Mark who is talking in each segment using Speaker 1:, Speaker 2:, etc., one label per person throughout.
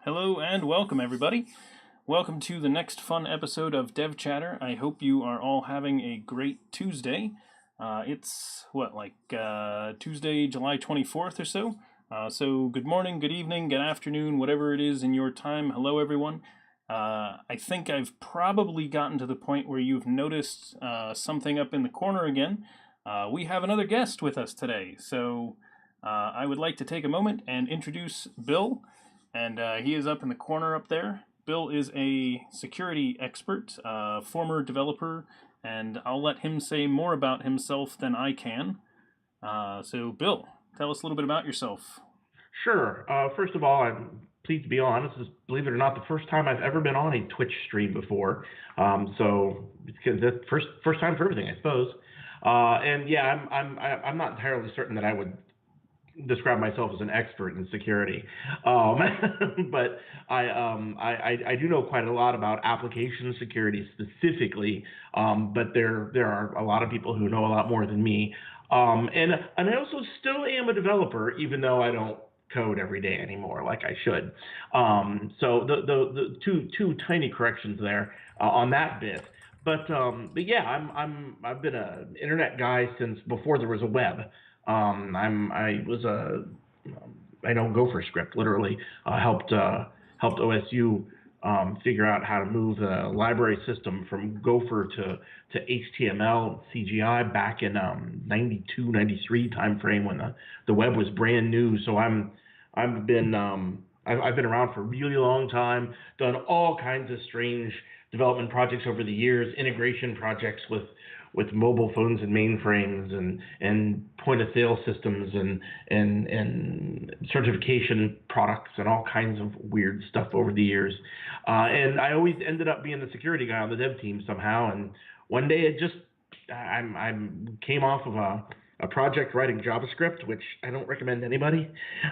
Speaker 1: Hello and welcome, everybody. Welcome to the next fun episode of DevChatter. I hope you are all having a great Tuesday. It's Tuesday, July 24th or so. So good morning, good evening, good afternoon, whatever it is in your time. Hello, everyone. I think I've probably gotten to the point where you've noticed something up in the corner again. We have another guest with us today. So I would like to take a moment and introduce Bill. And he is up in the corner up there. Bill is a security expert, former developer, and I'll let him say more about himself than I can. So, Bill, tell us a little bit about yourself.
Speaker 2: Sure. First of all, I'm pleased to be on. This is, believe it or not, the first time I've ever been on a Twitch stream before. So because that's first time for everything, I suppose. And yeah, I'm not entirely certain that I would describe myself as an expert in security, but I do know quite a lot about application security specifically. But there are a lot of people who know a lot more than me. And I also still am a developer, even though I don't code every day anymore like I should. So the two tiny corrections there on that bit. But yeah, I've been an internet guy since before there was a web. I know Gopher script literally helped OSU figure out how to move the library system from Gopher to HTML CGI back in 92, 93 timeframe when the web was brand new. So I've been around for a really long time, done all kinds of strange development projects over the years, integration projects with mobile phones and mainframes and point of sale systems and certification products and all kinds of weird stuff over the years. And I always ended up being the security guy on the dev team somehow. And one day I came off of a project writing JavaScript, which I don't recommend to anybody.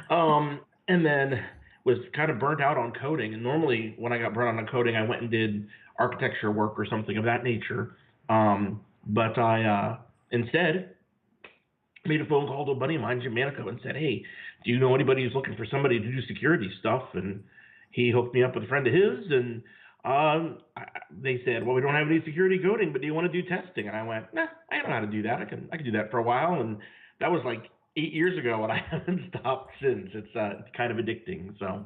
Speaker 2: And then was kind of burnt out on coding. And normally when I got burnt out on coding, I went and did architecture work or something of that nature. But I instead made a phone call to a buddy of mine, Jim Manico, and said, "Hey, do you know anybody who's looking for somebody to do security stuff?" And he hooked me up with a friend of his, and they said, "Well, we don't have any security coding, but do you want to do testing?" And I went, "Nah, I know how to do that. I can do that for a while." And that was like 8 years ago, and I haven't stopped since. It's kind of addicting. So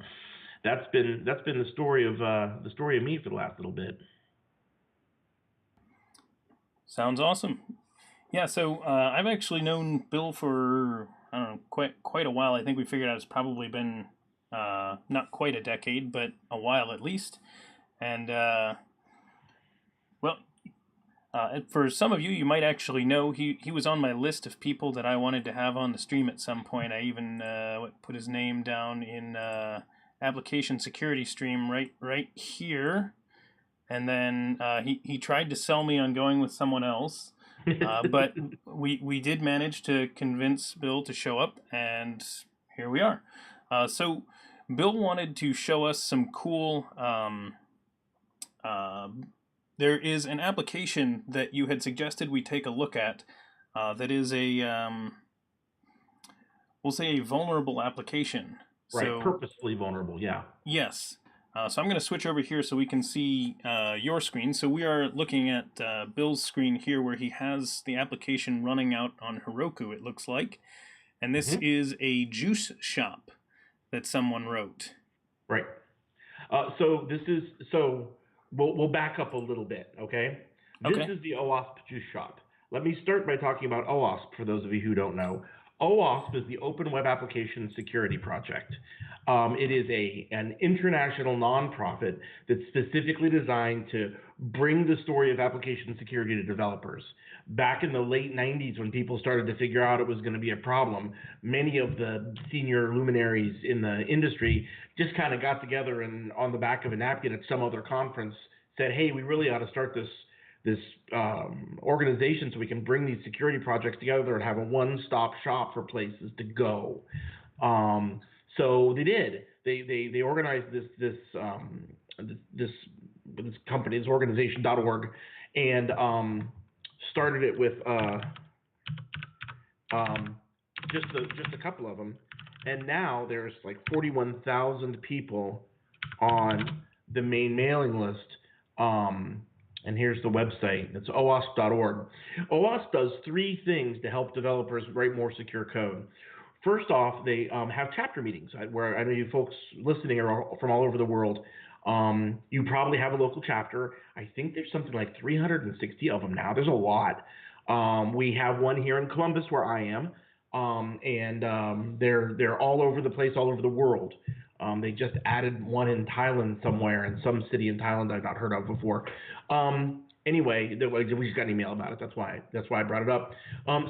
Speaker 2: that's been the story of me for the last little bit.
Speaker 1: Sounds awesome. Yeah, so I've actually known Bill for, I don't know, quite a while. I think we figured out it's probably been not quite a decade, but a while at least. And, for some of you, you might actually know he was on my list of people that I wanted to have on the stream at some point. I even put his name down in application security stream right here. And then he tried to sell me on going with someone else. But we did manage to convince Bill to show up, and here we are. So Bill wanted to show us some cool... there is an application that you had suggested we take a look at that is we'll say a vulnerable application.
Speaker 2: Right,
Speaker 1: So,
Speaker 2: purposefully vulnerable, yeah.
Speaker 1: yes. So I'm going to switch over here so we can see your screen. So we are looking at Bill's screen here where he has the application running out on Heroku, it looks like. And this is a juice shop that someone wrote.
Speaker 2: Right. We'll back up a little bit, okay? This is the OWASP Juice Shop. Let me start by talking about OWASP for those of you who don't know. OWASP is the Open Web Application Security Project. It is an international nonprofit that's specifically designed to bring the story of application security to developers. Back in the late 90s, when people started to figure out it was going to be a problem, many of the senior luminaries in the industry just kind of got together and on the back of a napkin at some other conference said, "Hey, we really ought to start this organization so we can bring these security projects together and have a one-stop shop for places to go." So they did. They organized this company, this organization.org, and started it with just a couple of them, and now there's like 41,000 people on the main mailing list. And here's the website. It's OWASP.org. OWASP does 3 things to help developers write more secure code. First off, they have chapter meetings where I know you folks listening are from all over the world. You probably have a local chapter. I think there's something like 360 of them now. There's a lot. We have one here in Columbus where I am, and they're all over the place, all over the world. They just added one in Thailand somewhere, in some city in Thailand I've not heard of before. Anyway, we just got an email about it. That's why I brought it up.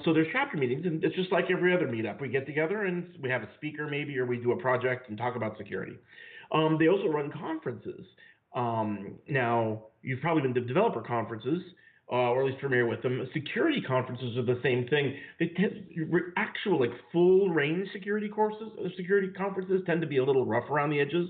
Speaker 2: So there's chapter meetings, and it's just like every other meetup. We get together and we have a speaker maybe, or we do a project and talk about security. They also run conferences. Now, you've probably been to developer conferences, or at least familiar with them. Security conferences are the same thing. They actual full range security courses, security conferences tend to be a little rough around the edges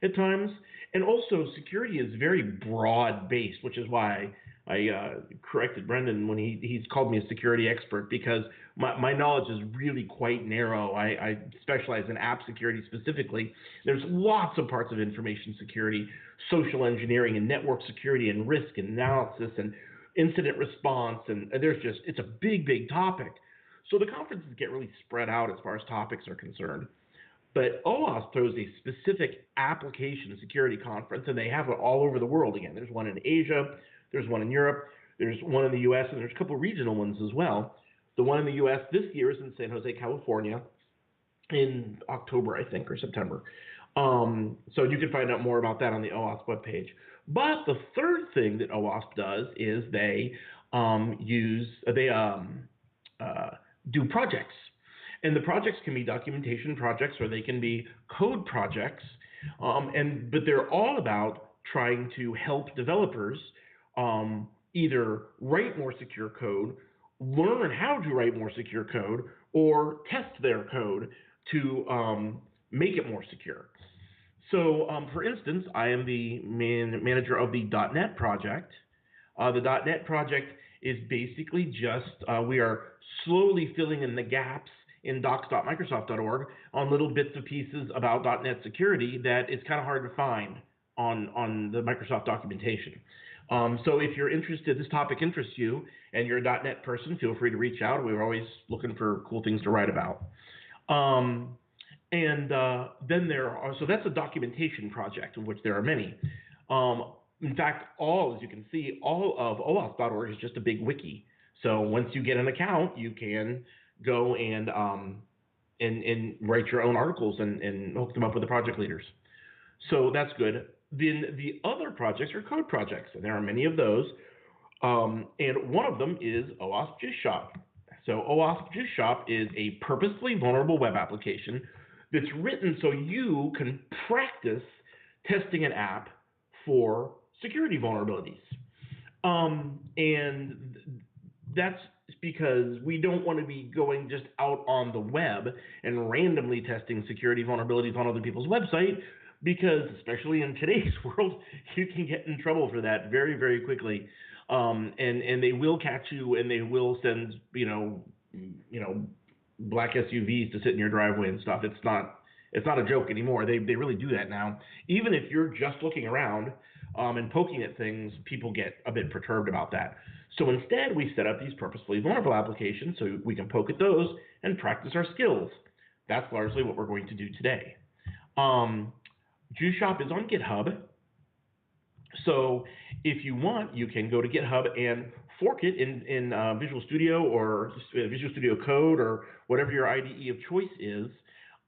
Speaker 2: at times. And also, security is very broad based, which is why I corrected Brendan when he's called me a security expert, because my knowledge is really quite narrow. I specialize in app security specifically. There's lots of parts of information security, social engineering, and network security, and risk analysis, and incident response, and it's a big topic. So the conferences get really spread out as far as topics are concerned. But OWASP throws a specific application security conference, and they have it all over the world. Again, there's one in Asia, there's one in Europe, there's one in the US, and there's a couple regional ones as well. The one in the US this year is in San Jose, California, in October, I think, or September. So you can find out more about that on the OWASP webpage. But the third thing that OWASP does is they do projects. And the projects can be documentation projects, or they can be code projects. But they're all about trying to help developers either write more secure code, learn how to write more secure code, or test their code to make it more secure. So, for instance, I am the manager of the .NET project. The .NET project is basically just, we are slowly filling in the gaps in docs.microsoft.org on little bits and pieces about .NET security that it's kind of hard to find on the Microsoft documentation. So if you're interested, this topic interests you, and you're a .NET person, feel free to reach out. We're always looking for cool things to write about. Then so that's a documentation project, of which there are many. In fact, as you can see, all of OWASP.org is just a big wiki. So once you get an account, you can go and write your own articles and hook them up with the project leaders. So that's good. Then the other projects are code projects, and there are many of those. And one of them is OWASP Juice Shop. So OWASP Juice Shop is a purposefully vulnerable web application that's written so you can practice testing an app for security vulnerabilities. And that's because we don't want to be going just out on the web and randomly testing security vulnerabilities on other people's website, because especially in today's world, you can get in trouble for that very, very quickly. And they will catch you, and they will send, black SUVs to sit in your driveway and stuff. It's not a joke anymore. They really do that now. Even if you're just looking around and poking at things, people get a bit perturbed about that. So instead, we set up these purposefully vulnerable applications so we can poke at those and practice our skills. That's largely what we're going to do today. Juice Shop is on GitHub. So if you want, you can go to GitHub and fork it in Visual Studio or Visual Studio Code or whatever your IDE of choice is,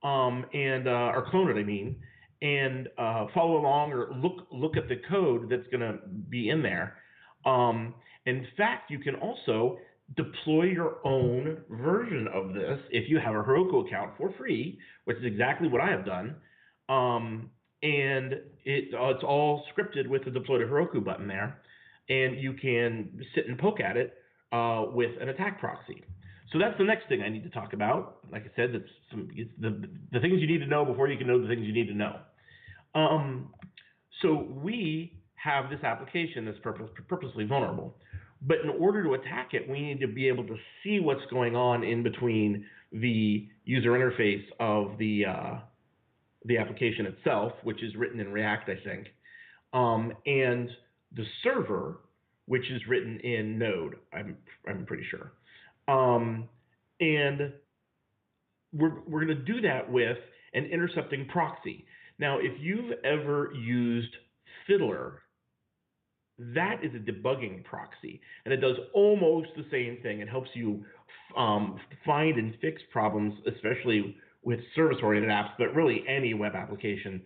Speaker 2: or clone it, and follow along or look at the code that's going to be in there. In fact, you can also deploy your own version of this if you have a Heroku account for free, which is exactly what I have done. And it's all scripted with the deploy to Heroku button there, and you can sit and poke at it with an attack proxy. So that's the next thing I need to talk about. Like I said, it's the things you need to know before you can know the things you need to know. So we have this application that's purposely vulnerable. But in order to attack it, we need to be able to see what's going on in between the user interface of the the application itself, which is written in React, I think, and the server, which is written in Node. I'm pretty sure, and we're going to do that with an intercepting proxy. Now, if you've ever used Fiddler, that is a debugging proxy, and it does almost the same thing. It helps you find and fix problems, especially with service-oriented apps, but really any web application,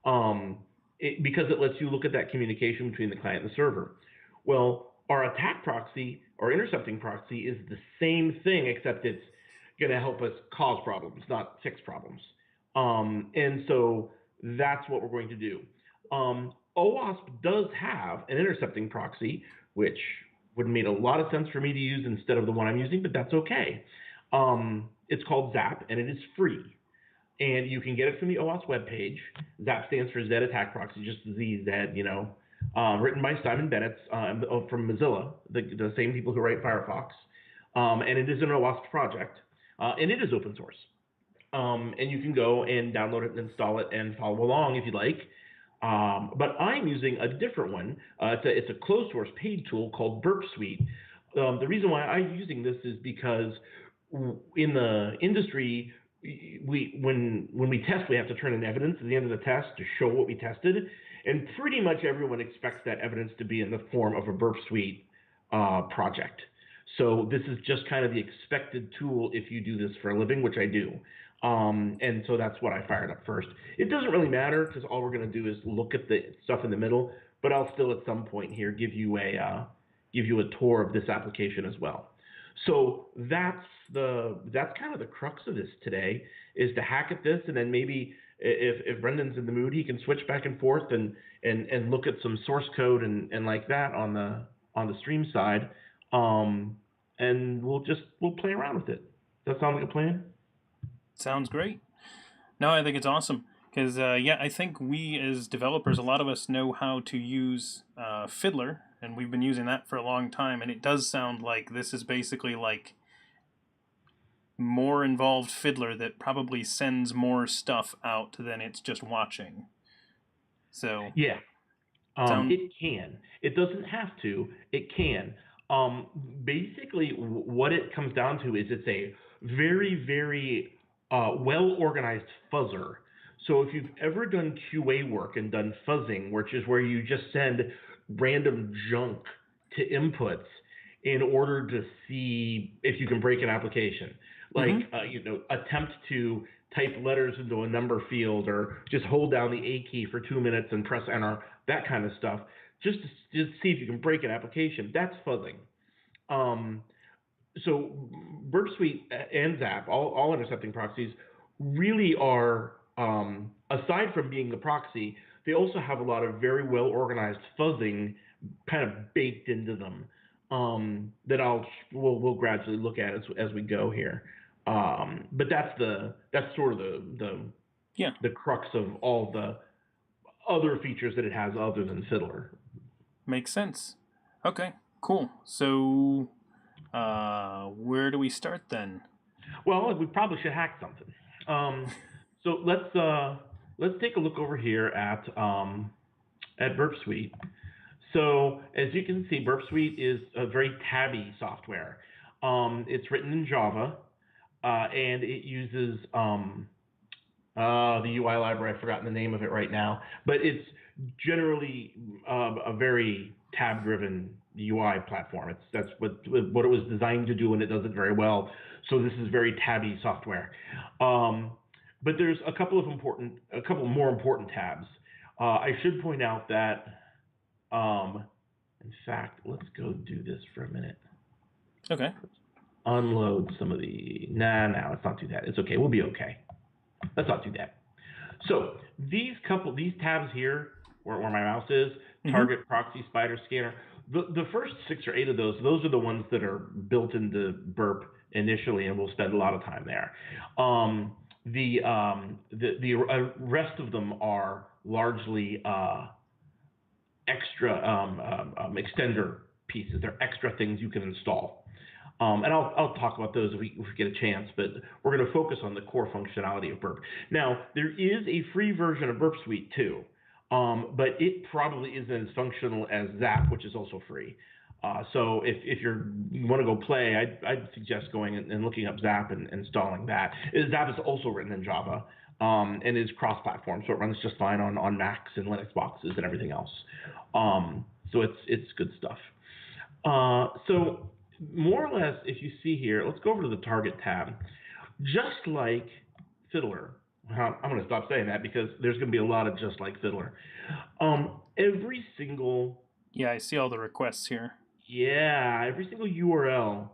Speaker 2: because it lets you look at that communication between the client and the server. Well, our attack proxy or intercepting proxy is the same thing, except it's going to help us cause problems, not fix problems. And so that's what we're going to do. OWASP does have an intercepting proxy, which would make a lot of sense for me to use instead of the one I'm using, but that's okay. It's called Zap, and it is free. And you can get it from the OWASP webpage. Zap stands for Zed Attack Proxy, just ZZ, written by Simon Bennett from Mozilla, the same people who write Firefox. And it is an OWASP project, and it is open source. And you can go and download it and install it and follow along if you like. But I'm using a different one. It's a closed source paid tool called Burp Suite. The reason why I'm using this is because in the industry, when we test, we have to turn in evidence at the end of the test to show what we tested. And pretty much everyone expects that evidence to be in the form of a Burp Suite project. So this is just kind of the expected tool if you do this for a living, which I do. And so that's what I fired up first. It doesn't really matter because all we're going to do is look at the stuff in the middle, but I'll still at some point here give you a tour of this application as well. So that's kind of the crux of this today, is to hack at this, and then maybe if Brendan's in the mood, he can switch back and forth and look at some source code and like that on the stream side, and we'll play around with it. Does that sound like a plan?
Speaker 1: Sounds great. No, I think it's awesome because I think we as developers, a lot of us know how to use Fiddler, and we've been using that for a long time. And it does sound like this is basically like more involved Fiddler that probably sends more stuff out than it's just watching. So
Speaker 2: yeah, it can. It doesn't have to. It can. Basically, what it comes down to is it's a very, very well-organized fuzzer. So if you've ever done QA work and done fuzzing, which is where you just send random junk to inputs in order to see if you can break an application, like attempt to type letters into a number field, or just hold down the A key for 2 minutes and press enter, that kind of stuff, just to see if you can break an application. That's fuzzing. So Burp Suite and Zap, all intercepting proxies, really are, aside from being the proxy, they also have a lot of very well organized fuzzing kind of baked into them, that we'll gradually look at as we go here. But that's sort of the crux of all the other features that it has other than Fiddler.
Speaker 1: Makes sense. Okay, cool. So where do we start then?
Speaker 2: Well, we probably should hack something. So let's take a look over here at Burp Suite. So as you can see, Burp Suite is a very tabby software. It's written in Java, and it uses the UI library. I've forgotten the name of it right now, but it's generally a very tab-driven UI platform. That's what it was designed to do, and it does it very well. So this is very tabby software. But there's a couple more important tabs. I should point out that, in fact, let's go do this for a minute.
Speaker 1: Okay.
Speaker 2: Unload some of the. No, let's not do that. It's okay. We'll be okay. Let's not do that. So these tabs here, where my mouse is, target, proxy, spider, scanner. The first 6 or 8 of those are the ones that are built into Burp initially, and we'll spend a lot of time there. The rest of them are largely extra extender pieces. They're extra things you can install. And I'll talk about those if we get a chance, but we're going to focus on the core functionality of Burp. Now, there is a free version of Burp Suite too, but it probably isn't as functional as Zap, which is also free. So if you want to go play, I'd suggest going and looking up Zap and installing that. Zap is also written in Java and is cross-platform, so it runs just fine on Macs and Linux boxes and everything else. So it's good stuff. So more or less, if you see here, let's go over to the Target tab. Just like Fiddler, I'm going to stop saying that because there's going to be a lot of just like Fiddler. Every single
Speaker 1: I see all the requests here.
Speaker 2: Yeah, every single URL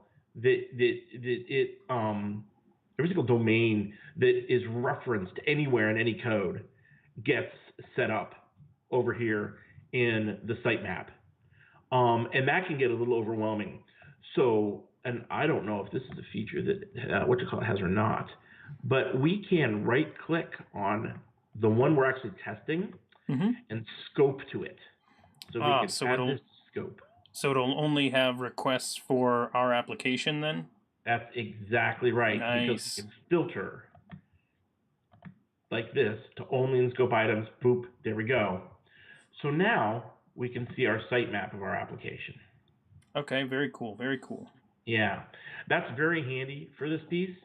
Speaker 2: every single domain that is referenced anywhere in any code gets set up over here in the sitemap. And that can get a little overwhelming. So, and I don't know if this is a feature that has or not, but we can right-click on the one we're actually testing and scope to it. So we can add this scope.
Speaker 1: So it'll only have requests for our application then?
Speaker 2: That's exactly right.
Speaker 1: Nice.
Speaker 2: Because we can filter like this to only in scope items. Boop, there we go. So now we can see our sitemap of our application.
Speaker 1: Okay, very cool, very cool.
Speaker 2: Yeah, that's very handy for this piece.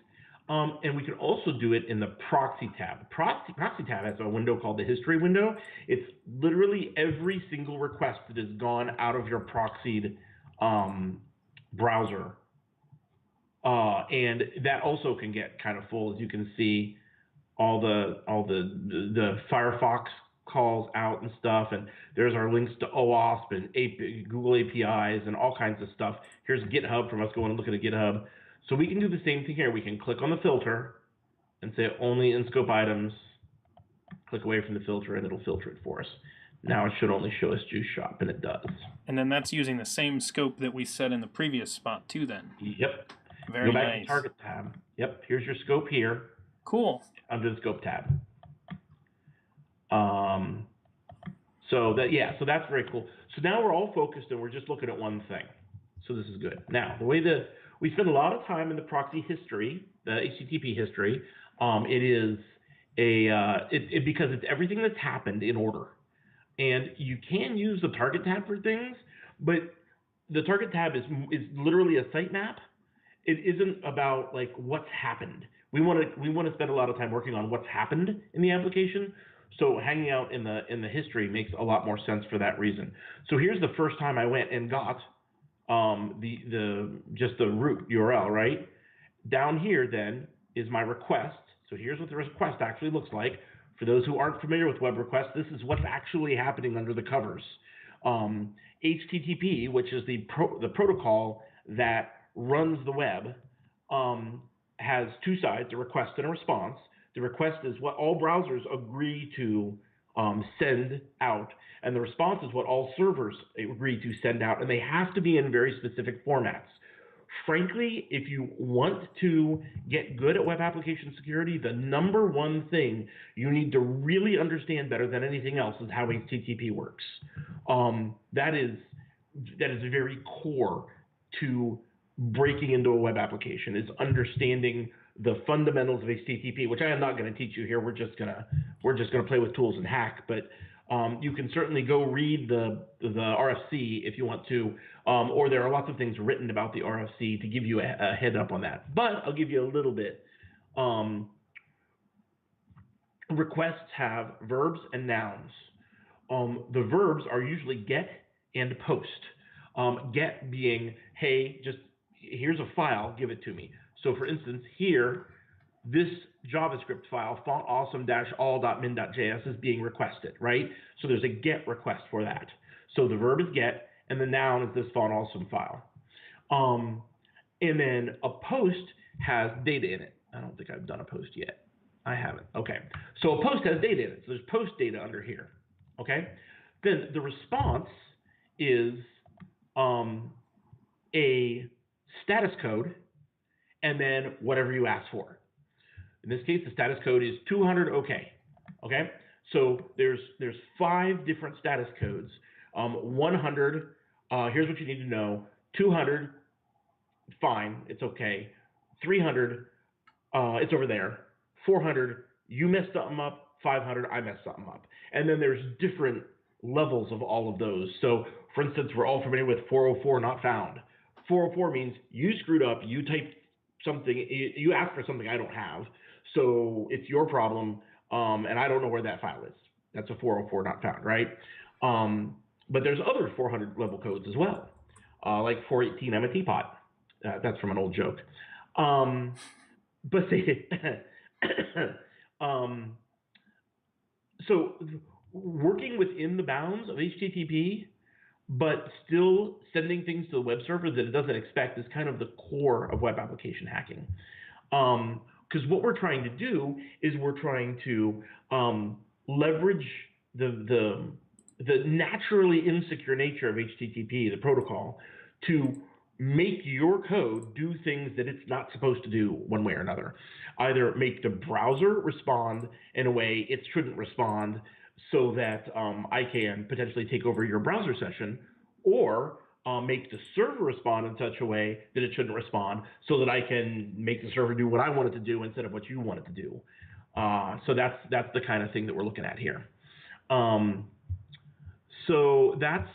Speaker 2: And we can also do it in the proxy tab. Proxy tab has a window called the history window. It's literally every single request that has gone out of your proxied browser. And that also can get kind of full, as you can see, all the Firefox calls out and stuff, and there's our links to OWASP and Google APIs and all kinds of stuff. Here's GitHub from us going and looking at GitHub. So we can do the same thing here. We can click on the filter and say only in scope items, click away from the filter, and it'll filter it for us. Now it should only show us Juice Shop, and it does.
Speaker 1: And then that's using the same scope that we set in the previous spot too then.
Speaker 2: Yep.
Speaker 1: Very
Speaker 2: nice. Go back
Speaker 1: nice.
Speaker 2: to the Target tab. Yep, here's your scope here.
Speaker 1: Cool.
Speaker 2: Under the scope tab. So that's very cool. So now we're all focused and we're just looking at one thing. So this is good. Now, the way that we spend a lot of time in the proxy history, the HTTP history, it is because it's everything that's happened in order. And you can use the Target tab for things, but the Target tab is literally a sitemap. It isn't about like what's happened. We want to spend a lot of time working on what's happened in the application. So hanging out in the history makes a lot more sense for that reason. So here's the first time I went and got just the root URL, right? Down here then is my request. So here's what the request actually looks like. For those who aren't familiar with web requests, this is what's actually happening under the covers. HTTP, which is the protocol that runs the web, has two sides, a request and a response. The request is what all browsers agree to send out, and the response is what all servers agree to send out, and they have to be in very specific formats. Frankly, if you want to get good at web application security, the number one thing you need to really understand better than anything else is how HTTP works. That is very core to breaking into a web application, is understanding the fundamentals of HTTP, which I am not going to teach you here. We're just gonna play with tools and hack. But you can certainly go read the RFC if you want to, or there are lots of things written about the RFC to give you a head up on that. But I'll give you a little bit. Requests have verbs and nouns. The verbs are usually get and post. Get being, hey, just here's a file, give it to me. So for instance, here, this JavaScript file, fontawesome-all.min.js is being requested, right? So there's a get request for that. So the verb is get, and the noun is this fontawesome file. And then a post has data in it. I don't think I've done a post yet. I haven't. Okay. So a post has data in it. So there's post data under here. Okay. Then the response is a status code, and then whatever you ask for. In this case, the status code is 200 OK. Okay, so there's 5 different status codes. 100. Here's what you need to know: 200 fine, it's okay. 300, it's over there. 400, you messed something up. 500, I messed something up. And then there's different levels of all of those. So, for instance, we're all familiar with 404 not found. 404 means you screwed up, you typed something, you asked for something I don't have, so it's your problem, and I don't know where that file is. That's a 404 not found, right? But there's other 400 level codes as well, like 418 I'm a teapot. That's from an old joke. But they, so working within the bounds of HTTP, but still sending things to the web server that it doesn't expect is kind of the core of web application hacking. Because what we're trying to do is we're trying to leverage the naturally insecure nature of HTTP, the protocol, to make your code do things that it's not supposed to do one way or another. Either make the browser respond in a way it shouldn't respond so that I can potentially take over your browser session, or make the server respond in such a way that it shouldn't respond so that I can make the server do what I want it to do instead of what you want it to do. So that's the kind of thing that we're looking at here. So that's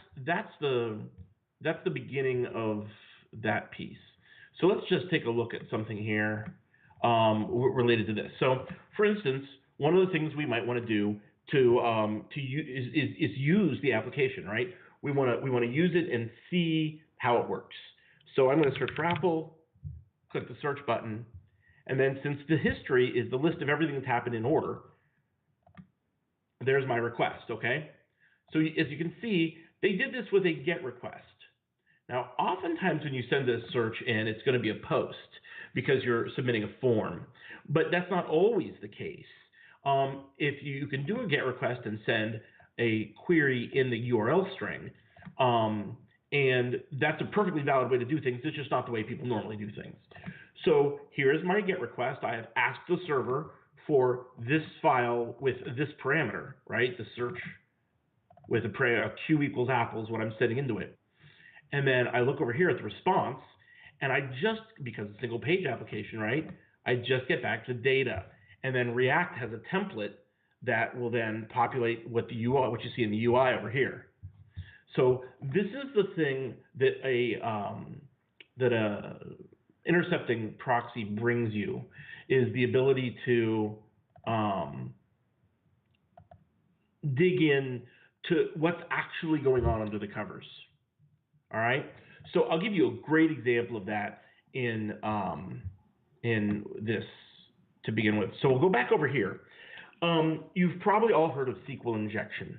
Speaker 2: the beginning of that piece. So let's just take a look at something here related to this. So, for instance, one of the things we might want to do to use is use the application, right? We want to use it and see how it works. So I'm going to search for Apple, click the search button, and then since the history is the list of everything that's happened in order, there's my request. Okay. So as you can see, they did this with a GET request. Now, oftentimes when you send a search in, it's going to be a post because you're submitting a form, but that's not always the case. If you can do a GET request and send a query in the URL string, and that's a perfectly valid way to do things. It's just not the way people normally do things. So here is my GET request. I have asked the server for this file with this parameter, right? The search with a Q equals Apple is what I'm setting into it. And then I look over here at the response, and I just, because it's a single page application, right? I just get back the data. And then React has a template that will then populate what the UI, what you see in the UI over here. So this is the thing that a intercepting proxy brings you, is the ability to dig in to what's actually going on under the covers. All right. So I'll give you a great example of that in this to begin with. So we'll go back over here. You've probably all heard of SQL injection.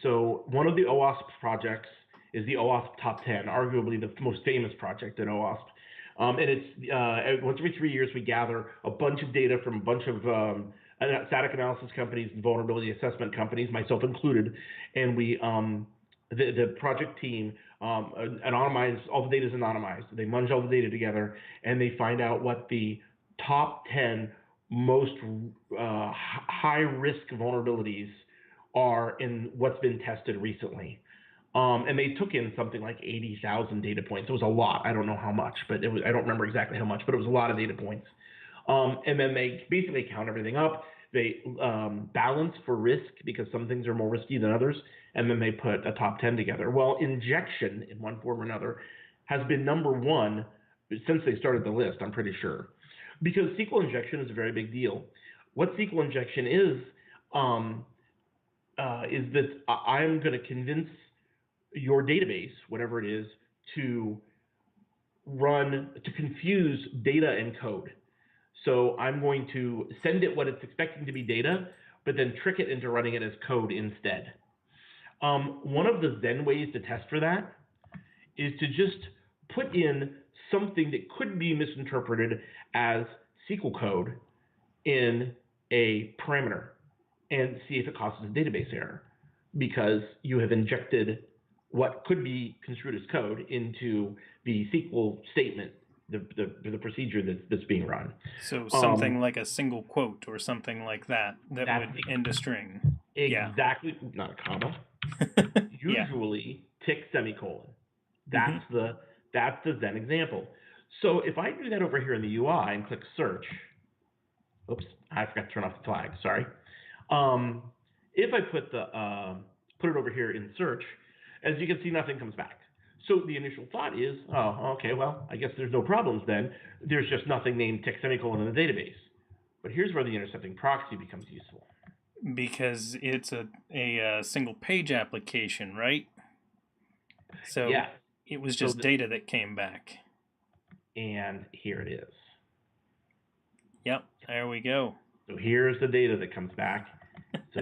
Speaker 2: So one of the OWASP projects is the OWASP Top 10, arguably the most famous project at OWASP. And it's once every 3 years we gather a bunch of data from a bunch of static analysis companies and vulnerability assessment companies, myself included, and we the project team anonymize, all the data is anonymized. They munge all the data together, and they find out what the top 10 most high-risk vulnerabilities are in what's been tested recently. And they took in something like 80,000 data points. It was a lot. I don't know how much, but it was, I don't remember exactly how much, but it was a lot of data points. And then they basically count everything up. They balance for risk because some things are more risky than others, and then they put a top 10 together. Well, injection in one form or another has been number one since they started the list, I'm pretty sure, because SQL injection is a very big deal. What SQL injection is that I'm going to convince your database, whatever it is, to confuse data and code. So I'm going to send it what it's expecting to be data, but then trick it into running it as code instead. One of the Zen ways to test for that is to just put in something that could be misinterpreted as SQL code in a parameter and see if it causes a database error, because you have injected what could be construed as code into the SQL statement, the procedure that's being run.
Speaker 1: So something like a single quote or something like that would end a string.
Speaker 2: Exactly, not a comma. Usually tick semicolon. That's That's the then example. So if I do that over here in the UI and click search, oops, I forgot to turn off the flag, sorry. If I put it over here in search, as you can see, nothing comes back. So the initial thought is, oh, okay, well, I guess there's no problems then. There's just nothing named tick semicolon in the database. But here's where the intercepting proxy becomes useful.
Speaker 1: Because it's a single page application, right? So
Speaker 2: yeah.
Speaker 1: It was just data that came back.
Speaker 2: And here it is.
Speaker 1: Yep, there we go.
Speaker 2: So here's the data that comes back. So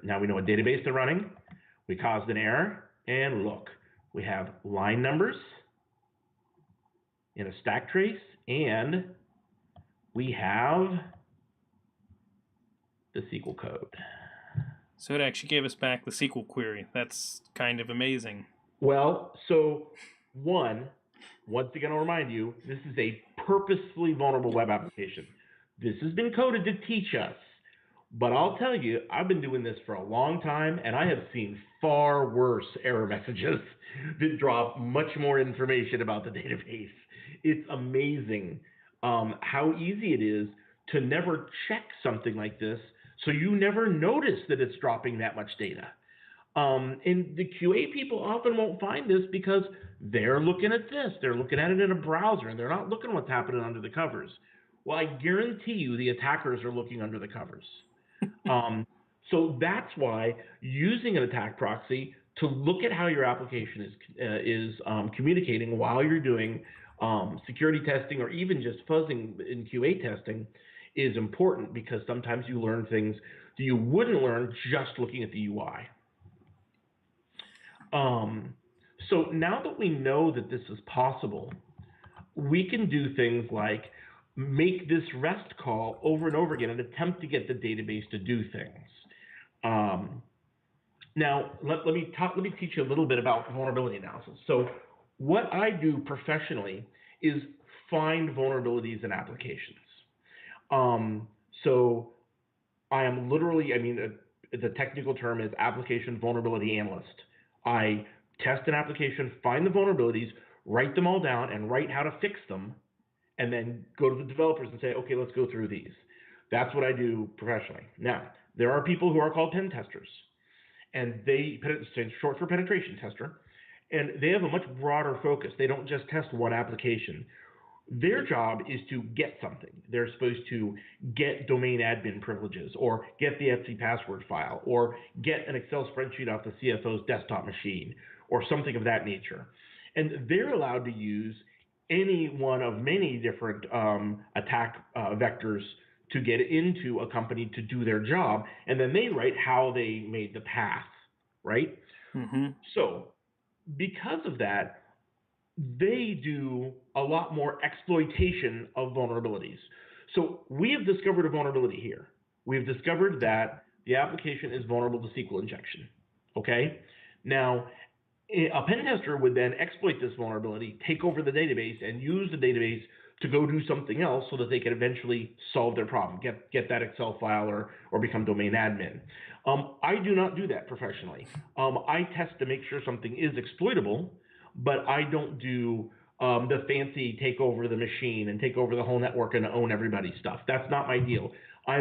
Speaker 2: now we know what database they're running. We caused an error, and look, we have line numbers in a stack trace, and we have the SQL code.
Speaker 1: So it actually gave us back the SQL query. That's kind of amazing.
Speaker 2: Well, so once again, I'll remind you, this is a purposefully vulnerable web application. This has been coded to teach us. But I'll tell you, I've been doing this for a long time, and I have seen far worse error messages that drop much more information about the database. It's amazing how easy it is to never check something like this, so you never notice that it's dropping that much data. And the QA people often won't find this because they're looking at this. They're looking at it in a browser, and they're not looking what's happening under the covers. Well, I guarantee you the attackers are looking under the covers. So that's why using an attack proxy to look at how your application is communicating while you're doing security testing or even just fuzzing in QA testing is important, because sometimes you learn things that you wouldn't learn just looking at the UI. So now that we know that this is possible, we can do things like make this REST call over and over again and attempt to get the database to do things. Now, let me teach you a little bit about vulnerability analysis. So what I do professionally is find vulnerabilities in applications. So I am literally, the technical term is application vulnerability analyst. I test an application, find the vulnerabilities, write them all down, and write how to fix them, and then go to the developers and say, okay, let's go through these. That's what I do professionally. Now, there are people who are called pen testers, and it's short for penetration tester, and they have a much broader focus. They don't just test one application. Their job is to get something. They're supposed to get domain admin privileges, or get the etc password file, or get an Excel spreadsheet off the CFO's desktop machine, or something of that nature. And they're allowed to use any one of many different attack vectors to get into a company to do their job, and then they write how they made the path, right?
Speaker 1: Mm-hmm.
Speaker 2: So because of that, they do a lot more exploitation of vulnerabilities. So we have discovered a vulnerability here. We've discovered that the application is vulnerable to SQL injection, okay? Now, a pen tester would then exploit this vulnerability, take over the database, and use the database to go do something else so that they can eventually solve their problem, get that Excel file or become domain admin. I do not do that professionally. I test to make sure something is exploitable, but I don't do the fancy take over the machine and take over the whole network and own everybody's stuff. That's not my deal. I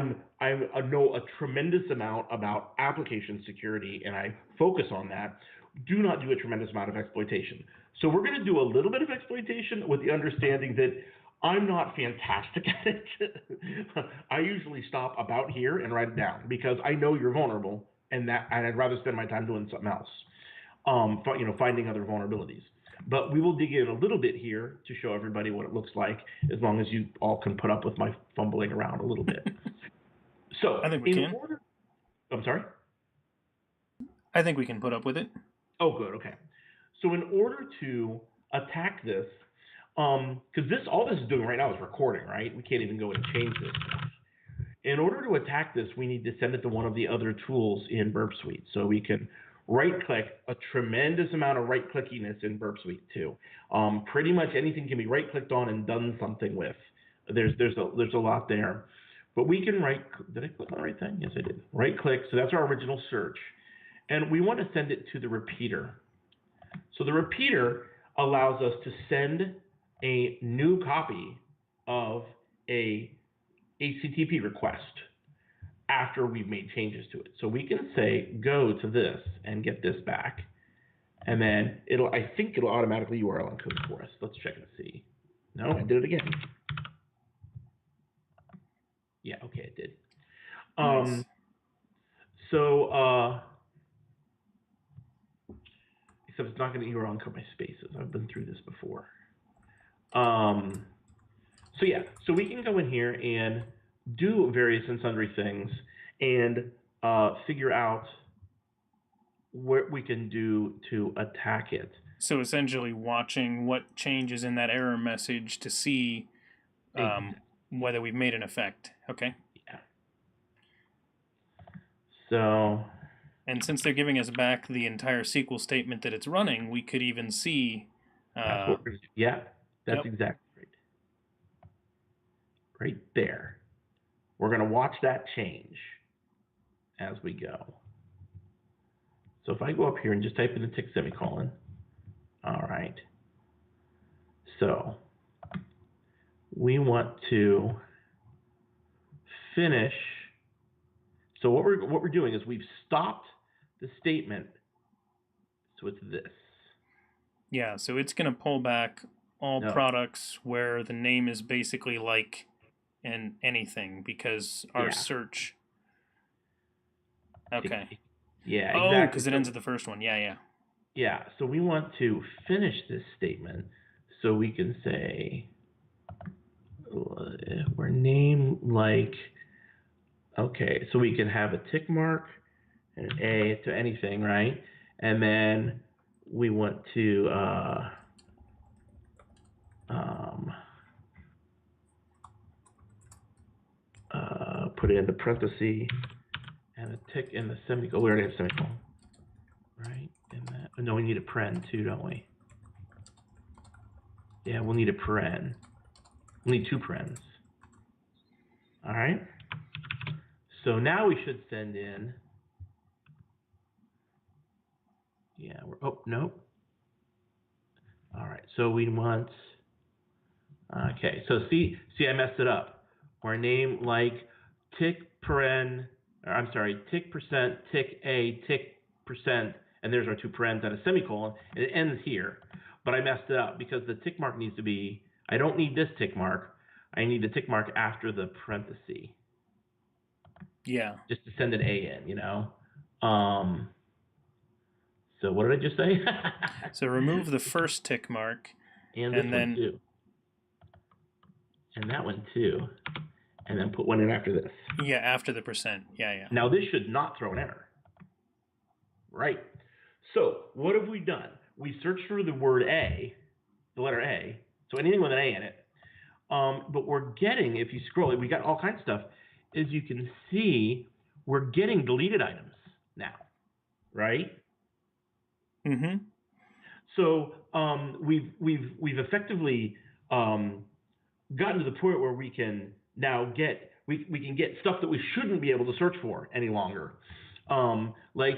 Speaker 2: know a tremendous amount about application security, and I focus on that. Do not do a tremendous amount of exploitation. So we're going to do a little bit of exploitation with the understanding that I'm not fantastic at it. I usually stop about here and write it down because I know you're vulnerable, and I'd rather spend my time doing something else, finding other vulnerabilities. But we will dig in a little bit here to show everybody what it looks like, as long as you all can put up with my fumbling around a little bit. So
Speaker 1: I think we can.
Speaker 2: I'm sorry?
Speaker 1: I think we can put up with it.
Speaker 2: Oh, good. Okay. So in order to attack this, because all this is doing right now is recording, right? We can't even go and change this stuff. In order to attack this, we need to send it to one of the other tools in Burp Suite. So we can right-click, a tremendous amount of right-clickiness in Burp Suite too. Pretty much anything can be right-clicked on and done something with. There's a lot there. But we can did I click on the right thing? Yes, I did. Right-click, so that's our original search. And we want to send it to the repeater. So the repeater allows us to send a new copy of a HTTP request after we've made changes to it. So we can say, go to this and get this back. And then I think it'll automatically URL encode for us. Let's check and see. No, I did it again. Yeah, okay, it did.
Speaker 1: Nice.
Speaker 2: So, except it's not going to URL encode my spaces. I've been through this before. So yeah, so we can go in here and do various and sundry things and figure out what we can do to attack it.
Speaker 1: So essentially watching what changes in that error message to see whether we've made an effect. Okay.
Speaker 2: Yeah. So.
Speaker 1: And since they're giving us back the entire SQL statement that it's running, we could even see.
Speaker 2: That's what yeah, that's exactly right. Right there. We're going to watch that change as we go. So if I go up here and just type in the tick semicolon, all right. So we want to finish. So what we're doing is we've stopped the statement. So it's this.
Speaker 1: Yeah, so it's going to pull back all products where the name is basically like an anything because our search. Okay.
Speaker 2: Yeah,
Speaker 1: exactly.
Speaker 2: exactly.
Speaker 1: Oh, because it ends at the first one. Yeah.
Speaker 2: Yeah, so we want to finish this statement so we can say we're name like, okay, so we can have a tick mark and an A to anything, right? And then we want to put it in the parenthesis and a tick in the semicolon. We already have semicolon, right? And that. No, we need a paren too, don't we? Yeah, we'll need a paren. We'll need two parens. All right. So now we should send in. Yeah. Oh no. All right. So we want. Okay. So see, I messed it up. Our name like tick paren. Or I'm sorry, tick percent, tick a, tick percent, and there's our two parens and a semicolon, and it ends here. But I messed it up because the tick mark needs to be. I don't need this tick mark. I need the tick mark after the parenthesis.
Speaker 1: Yeah.
Speaker 2: Just to send an A in, you know. So what did I just say?
Speaker 1: So remove the first tick mark.
Speaker 2: And this one too. And that one too. And then put one in after this.
Speaker 1: Yeah, after the percent. Yeah.
Speaker 2: Now this should not throw an error. Right. So what have we done? We searched for the word A, the letter A. So anything with an A in it. But we're getting, if you scroll, we got all kinds of stuff. As you can see, we're getting deleted items now, right?
Speaker 1: Mm-hmm.
Speaker 2: So we've effectively gotten to the point where we can now get we can get stuff that we shouldn't be able to search for any longer. Like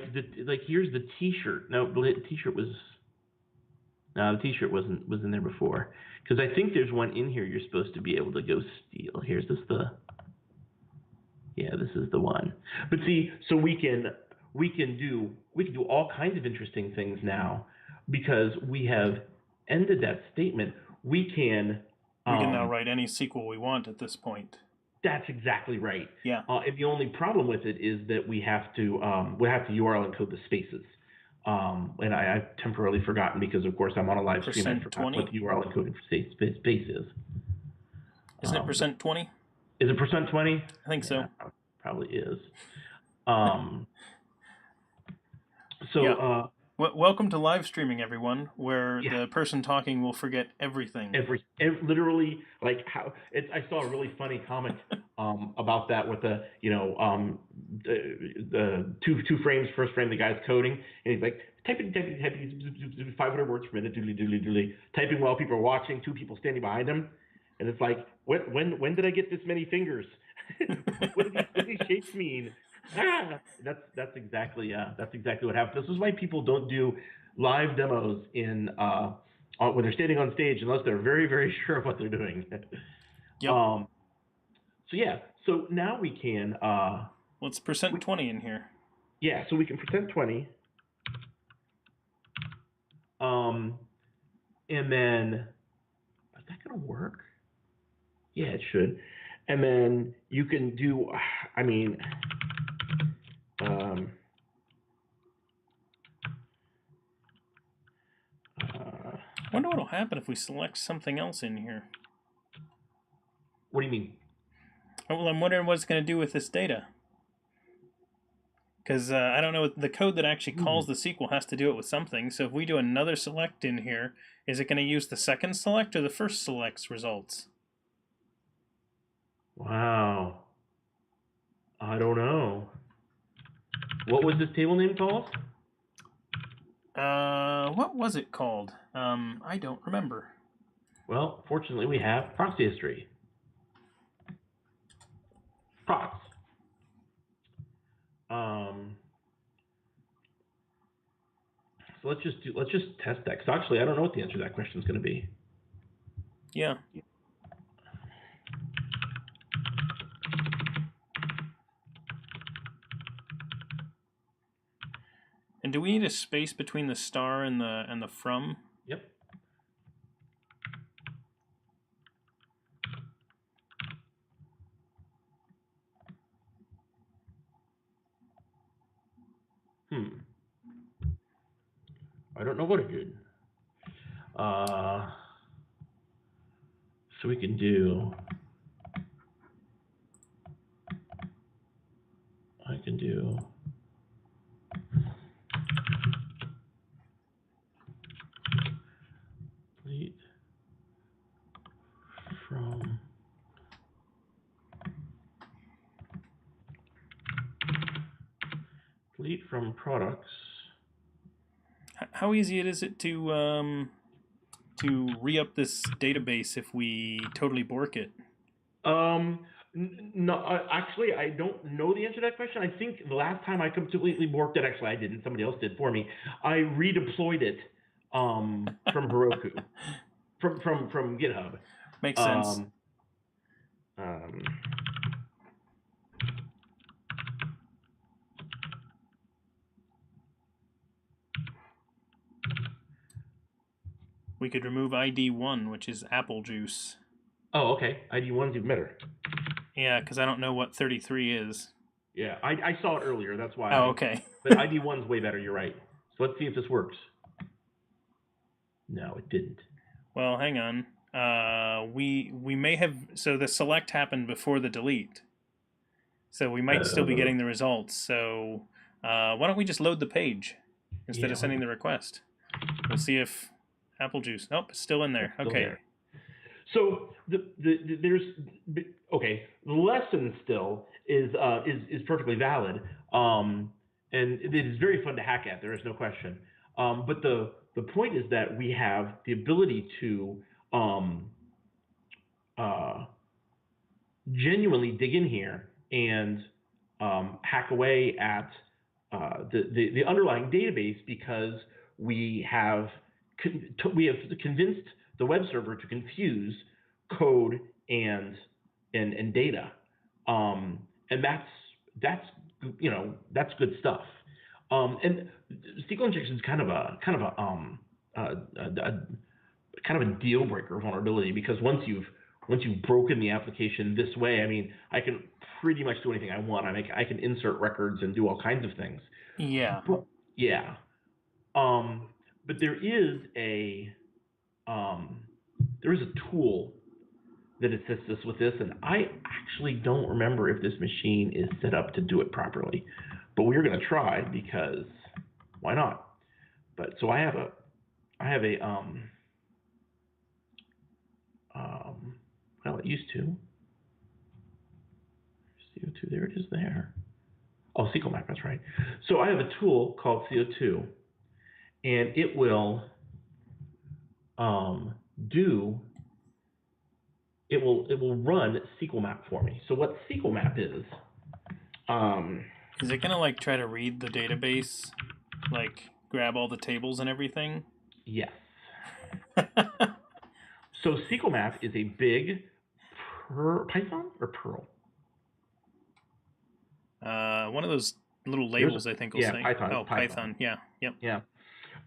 Speaker 2: here's the T-shirt. No, the T-shirt was. No, the T-shirt wasn't in there before. Because I think there's one in here you're supposed to be able to go steal. Here's this the. Yeah, this is the one. But see, so we can do all kinds of interesting things now because we have ended that statement. We can
Speaker 1: now write any SQL we want at this point.
Speaker 2: That's exactly right.
Speaker 1: Yeah.
Speaker 2: And the only problem with it is that we have to URL encode the spaces. And I've temporarily forgotten because, of course, I'm on a live stream. I forgot what the URL encoding for space is.
Speaker 1: Isn't it %20?
Speaker 2: Is it %20?
Speaker 1: I think so.
Speaker 2: Probably is.
Speaker 1: Welcome to live streaming, everyone, where the person talking will forget everything.
Speaker 2: Literally, like how I saw a really funny comic about that with the two frames. First frame, the guy's coding, and he's like typing 500 words per minute, doodly, typing while people are watching, two people standing behind him, and it's like, when did I get this many fingers? What do these shapes mean? That's exactly what happened. This is why people don't do live demos in when they're standing on stage, unless they're very, very sure of what they're doing.
Speaker 1: Yep.
Speaker 2: So yeah, so now we can.
Speaker 1: Let's %20 in here.
Speaker 2: Yeah, so we can %20. And then, is that gonna work? Yeah, it should. And then you can do, I mean,
Speaker 1: I wonder what'll happen if we select something else in here.
Speaker 2: What do you mean?
Speaker 1: Oh, well, I'm wondering what it's going to do with this data. Because I don't know, the code that actually calls the SQL has to do it with something. So if we do another select in here, is it going to use the second select or the first select's results?
Speaker 2: Wow. I don't know. What was this table name called?
Speaker 1: What was it called? I don't remember.
Speaker 2: Well, fortunately, we have proxy history. Prox. So let's just test that, because actually I don't know what the answer to that question is going to be.
Speaker 1: Yeah. And do we need a space between the star and the from?
Speaker 2: Yep. I don't know what it did. So we can do. I can do. Delete from. Delete from products.
Speaker 1: How easy is it to re-up this database if we totally bork it?
Speaker 2: No, actually, I don't know the answer to that question. I think the last time I completely borked it, actually I didn't, somebody else did for me. I redeployed it from Heroku, from GitHub.
Speaker 1: Makes sense. We could remove ID1, which is apple juice.
Speaker 2: Oh, okay. ID1's even better.
Speaker 1: Yeah, because I don't know what 33 is.
Speaker 2: Yeah, I saw it earlier. That's why.
Speaker 1: Oh, okay.
Speaker 2: But ID1's way better. You're right. So let's see if this works. No, it didn't.
Speaker 1: Well, hang on. We may have, so the select happened before the delete. So we might still be getting the results. So why don't we just load the page instead of sending the request? We'll see if apple juice. Nope, it's still in there. Okay.
Speaker 2: There. So there's okay. The lesson still is perfectly valid, and it is very fun to hack at. There is no question. But the point is that we have the ability to genuinely dig in here and hack away at the underlying database, because we have convinced the web server to confuse code and data, and that's good stuff. And SQL injection is kind of a deal breaker vulnerability, because once you've broken the application this way, I mean, I can pretty much do anything I want. I can insert records and do all kinds of things.
Speaker 1: Yeah.
Speaker 2: Yeah. But there is a tool that assists us with this, and I actually don't remember if this machine is set up to do it properly. But we're going to try, because why not? But so I have a well, it used to. CO2, there it is there. Oh, SequelMap, that's right. So I have a tool called CO2, and it will run SequelMap for me. So what SequelMap is
Speaker 1: it gonna like try to read the database, like grab all the tables and everything?
Speaker 2: Yes. So SequelMap is a big Python or Perl?
Speaker 1: One of those little labels, I think, will say.
Speaker 2: Python.
Speaker 1: Oh, Python. Yeah. Yep.
Speaker 2: Yeah.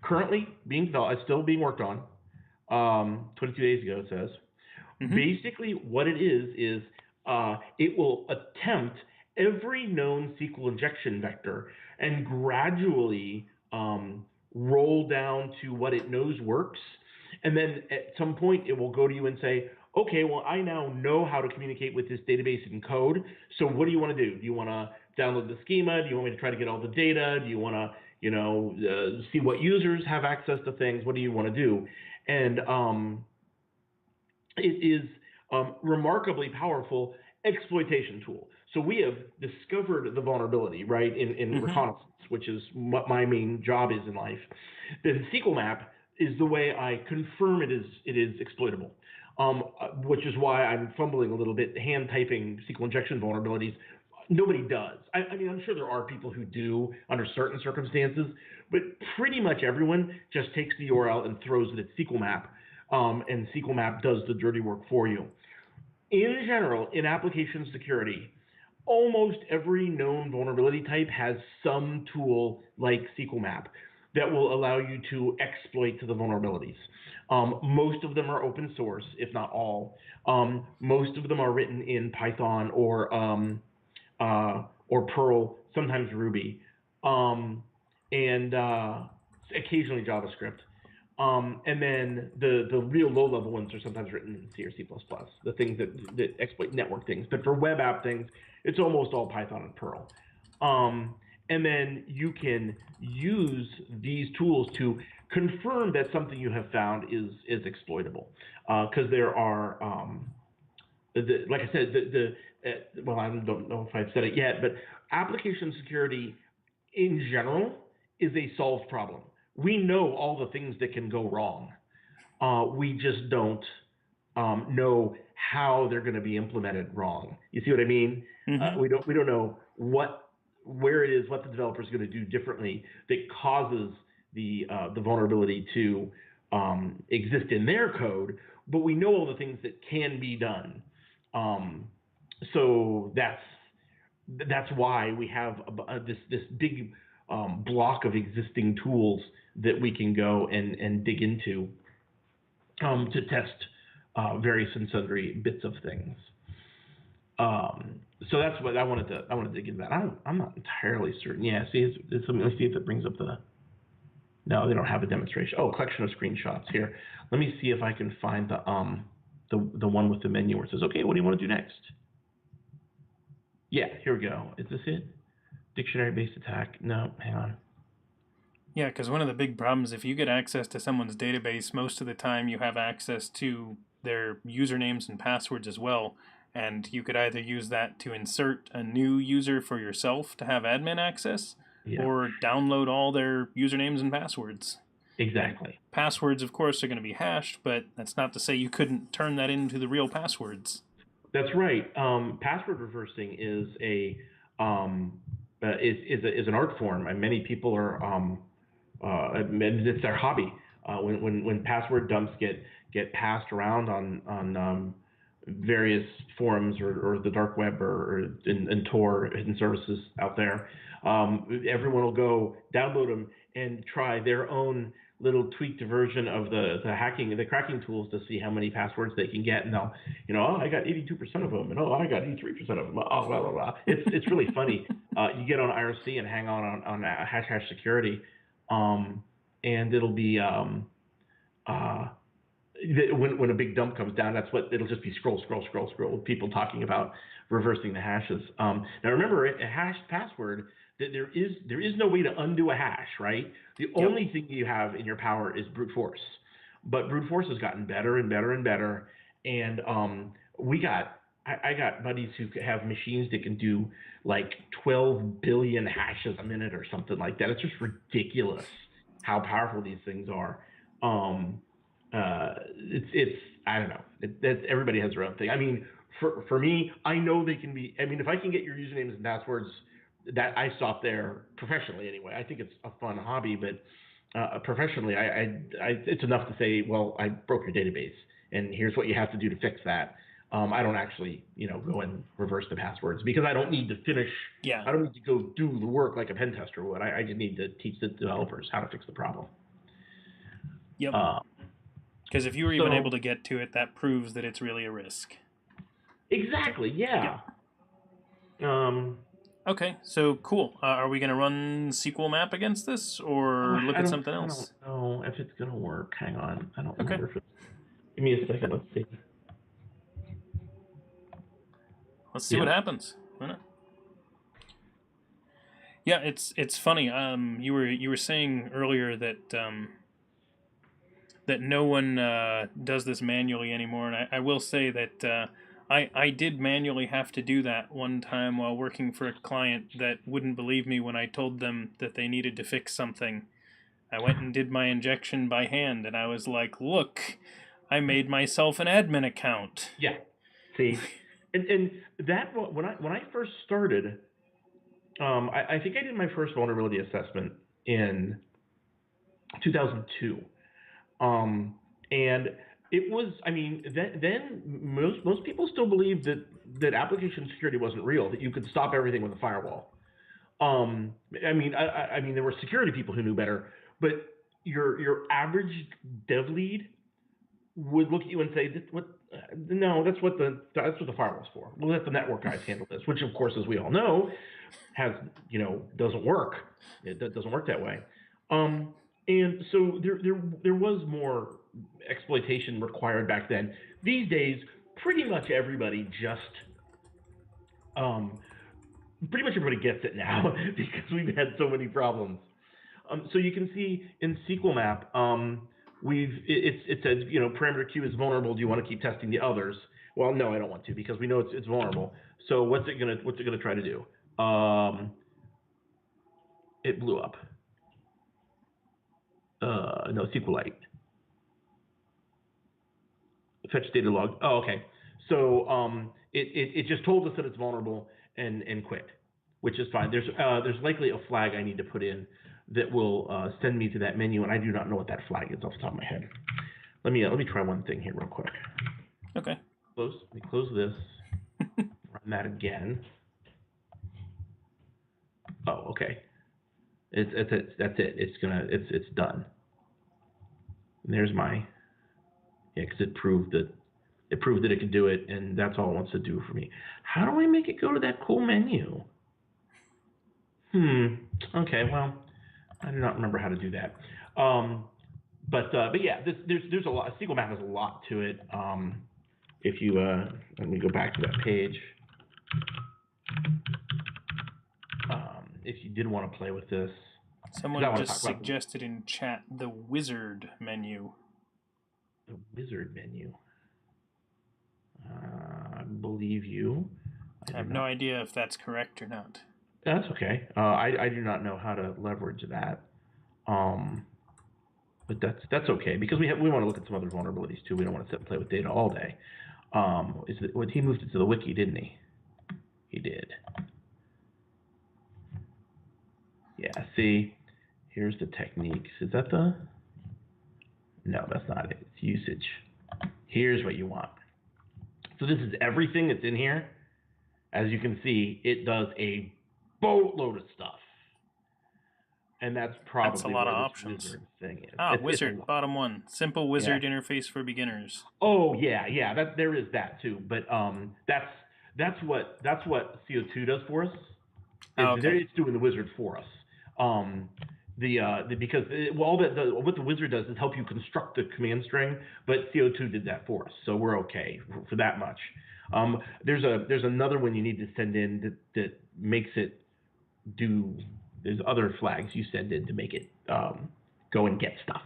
Speaker 2: Currently being developed, it's still being worked on. 22 days ago, it says.
Speaker 1: Mm-hmm.
Speaker 2: Basically, what it is it will attempt every known SQL injection vector and gradually roll down to what it knows works. And then at some point, it will go to you and say, okay, well, I now know how to communicate with this database in code. So what do you want to do? Do you want to download the schema? Do you want me to try to get all the data? Do you want to, see what users have access to things? What do you want to do? And it is remarkably powerful exploitation tool. So we have discovered the vulnerability, right, in reconnaissance, which is what my main job is in life. Then SequelMap is the way I confirm it is exploitable, which is why I'm fumbling a little bit, hand typing SQL injection vulnerabilities. Nobody does. I mean, I'm sure there are people who do under certain circumstances, but pretty much everyone just takes the URL and throws it at SequelMap, and SequelMap does the dirty work for you. In general, in application security, almost every known vulnerability type has some tool like SequelMap that will allow you to exploit the vulnerabilities. Most of them are open source, if not all. Most of them are written in Python or Perl, sometimes Ruby, and occasionally JavaScript. And then the real low-level ones are sometimes written in C or C++, the things that exploit network things. But for web app things, it's almost all Python and Perl. And then you can use these tools to confirm that something you have found is exploitable. Because there are, like I said, well, I don't know if I've said it yet, but application security in general is a solved problem. We know all the things that can go wrong. We just don't know how they're going to be implemented wrong. You see what I mean?
Speaker 1: Mm-hmm.
Speaker 2: We don't know where it is, what the developer is going to do differently that causes the vulnerability to exist in their code, but we know all the things that can be done. So that's why we have this big block of existing tools that we can go and dig into to test various and sundry bits of things. So that's what I wanted to dig into that. I'm not entirely certain. Yeah, see, let me see if it brings up the. No, they don't have a demonstration. Oh, collection of screenshots here. Let me see if I can find the one with the menu where it says, okay, what do you want to do next? Yeah, here we go. Is this it? Dictionary-based attack. No, hang on.
Speaker 1: Yeah, because one of the big problems, if you get access to someone's database, most of the time you have access to their usernames and passwords as well. And you could either use that to insert a new user for yourself to have admin access, or download all their usernames and passwords.
Speaker 2: Exactly.
Speaker 1: And passwords, of course, are going to be hashed, but that's not to say you couldn't turn that into the real passwords.
Speaker 2: That's right. Password reversing is is an art form, and many people are it's their hobby. When password dumps get passed around on various forums or the dark web or in Tor hidden services out there, everyone will go download them and try their own little tweaked version of the cracking tools to see how many passwords they can get, and they'll, oh, I got 82% of them, and oh, I got 83% of them, oh, blah blah blah. It's really funny. You get on IRC and hang on hash security, and it'll be when a big dump comes down, that's what it'll just be scroll with people talking about reversing the hashes. Now remember, a hashed password, there is no way to undo a hash, right? The only thing you have in your power is brute force, but brute force has gotten better and better and better, and I got buddies who have machines that can do like 12 billion hashes a minute or something like that. It's just ridiculous how powerful these things are. It's I don't know. Everybody has their own thing. I mean, for me, I know they can be. I mean, if I can get your usernames and passwords, that I stop there professionally anyway. I think it's a fun hobby, but professionally, it's enough to say, well, I broke your database, and here's what you have to do to fix that. I don't actually, go and reverse the passwords because I don't need to finish.
Speaker 1: Yeah.
Speaker 2: I don't need to go do the work like a pen tester would. I just need to teach the developers how to fix the problem.
Speaker 1: Yep. Because if you were even able to get to it, that proves that it's really a risk.
Speaker 2: Exactly. Yeah. Yep.
Speaker 1: Okay, so cool. Are we going to run SequelMap against this, or look at something else?
Speaker 2: I don't know if it's going to work. Hang on. I don't remember if it's... Give me a second. Let's see.
Speaker 1: Let's see what happens. Yeah, it's funny. You were saying earlier that that no one does this manually anymore, and I will say that I did manually have to do that one time while working for a client that wouldn't believe me when I told them that they needed to fix something. I went and did my injection by hand, and I was like, "Look, I made myself an admin account."
Speaker 2: Yeah. See. And that when I first started, I think I did my first vulnerability assessment in 2002, and it was, then most people still believed that application security wasn't real, that you could stop everything with a firewall. There were security people who knew better, but your average dev lead would look at you and say, "What? No, that's what the firewall's for. We'll let the network guys handle this," which, of course, as we all know, doesn't work. It doesn't work that way. And so there was more exploitation required back then. These days, pretty much everybody gets it now because we've had so many problems. So you can see in SequelMap, it says, parameter Q is vulnerable. Do you want to keep testing the others? Well, no, I don't want to because we know it's vulnerable. So what's it gonna try to do? It blew up. No, SQLite. Fetch data log. Oh, okay. So it just told us that it's vulnerable and quit, which is fine. There's likely a flag I need to put in that will send me to that menu, and I do not know what that flag is off the top of my head. Let me try one thing here real quick.
Speaker 1: Okay.
Speaker 2: Let me close this. Run that again. Oh, okay. That's it. It's done. And there's my, because it proved that it could do it, and that's all it wants to do for me. How do I make it go to that cool menu? Okay, well, I do not remember how to do that. But yeah, there's a lot. SequelMap has a lot to it. If you let me go back to that page. If you did want to play with this,
Speaker 1: someone just suggested in chat the wizard menu.
Speaker 2: The wizard menu. I believe you.
Speaker 1: I have no idea if that's correct or not.
Speaker 2: That's okay. I do not know how to leverage that. But that's okay because we want to look at some other vulnerabilities too. We don't want to sit and play with data all day. He moved it to the wiki, didn't he? He did. Yeah. See, here's the techniques. Is that the? No, that's not it. It's usage. Here's what you want. So this is everything that's in here. As you can see, it does a boatload of stuff. And that's probably
Speaker 1: a lot of options.
Speaker 2: Wizard thing is.
Speaker 1: Wizard, bottom one. Simple wizard interface for beginners.
Speaker 2: Oh yeah. There is that too. But that's what CO2 does for us. It's doing the wizard for us. What the wizard does is help you construct the command string, but CO2 did that for us, so we're okay for that much. There's another one you need to send in that makes it do. There's other flags you send in to make it go and get stuff.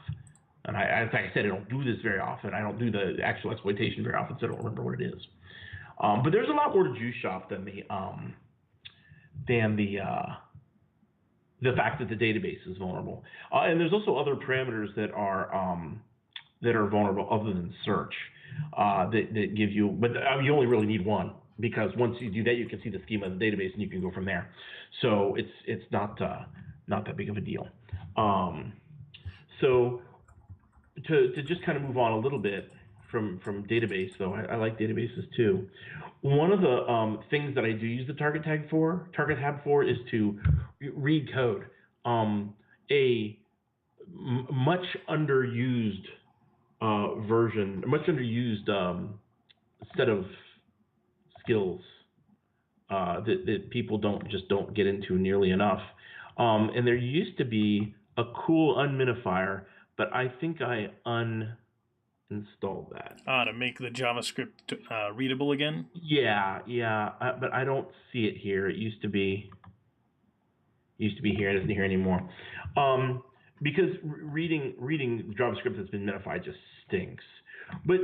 Speaker 2: And as I said, I don't do this very often. I don't do the actual exploitation very often, so I don't remember what it is. But there's a lot more to Juice Shop than the fact that the database is vulnerable. And there's also other parameters that are vulnerable other than search that give you, but you only really need one because once you do that, you can see the schema of the database and you can go from there. So it's not that big of a deal. So to just kind of move on a little bit from database, though, I like databases too. One of the things that I do use the target tab for is to read code. A much underused much underused set of skills that people don't get into nearly enough. And there used to be a cool unminifier, but I think I uninstalled that.
Speaker 1: To make the JavaScript readable again?
Speaker 2: Yeah, but I don't see it here. It used to be here. It isn't here anymore. Because reading JavaScript that's been minified just stinks. But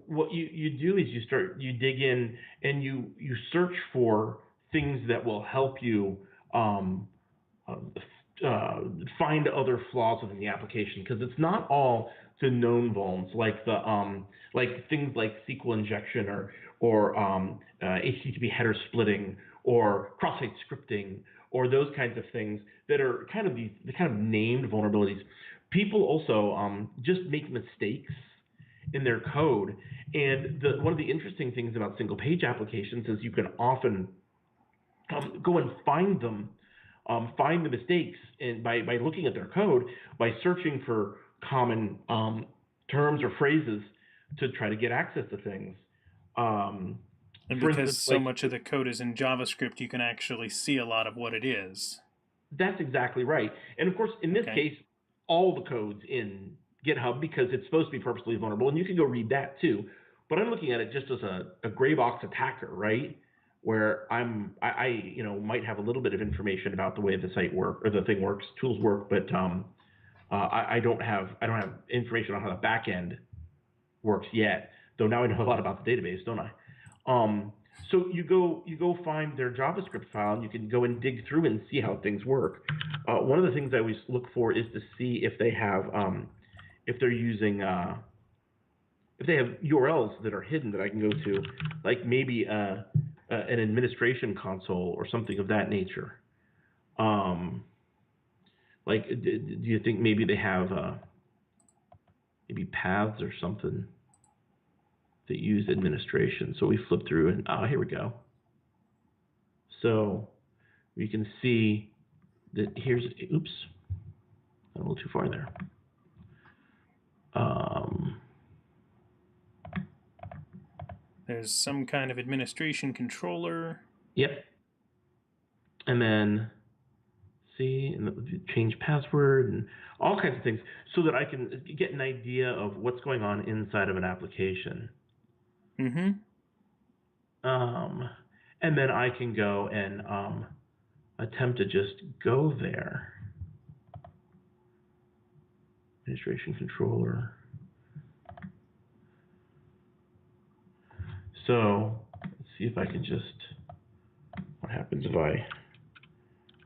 Speaker 2: what you do is you dig in and you search for things that will help you find other flaws within the application, because it's not all the known vulns like things like SQL injection or HTTP header splitting or cross-site scripting or those kinds of things that are kind of the kind of named vulnerabilities. People also just make mistakes in their code, and one of the interesting things about single page applications is you can often go and find the mistakes, and by looking at their code, by searching for common terms or phrases to try to get access to things.
Speaker 1: And because so much of the code is in JavaScript, you can actually see a lot of what it is.
Speaker 2: That's exactly right. And of course, in this case, all the code's in GitHub because it's supposed to be purposely vulnerable, and you can go read that too. But I'm looking at it just as a gray box attacker, right? Where I might have a little bit of information about the way the site works or the thing works, tools work, but I don't have information on how the back end works yet. Though now I know a lot about the database, don't I? So you go find their JavaScript file, and you can go and dig through and see how things work. One of the things I always look for is to see if they have if they're using if they have URLs that are hidden that I can go to, like maybe an administration console or something of that nature. Like, do you think maybe they have maybe paths or something that use administration? So we flip through and here we go. So we can see that here's, oops, a little too far there.
Speaker 1: There's some kind of administration controller.
Speaker 2: Yep. And then see, and change password and all kinds of things so that I can get an idea of what's going on inside of an application.
Speaker 1: Mm-hmm.
Speaker 2: And then I can go and attempt to just go there. Administration controller. So let's see if I can just, what happens if I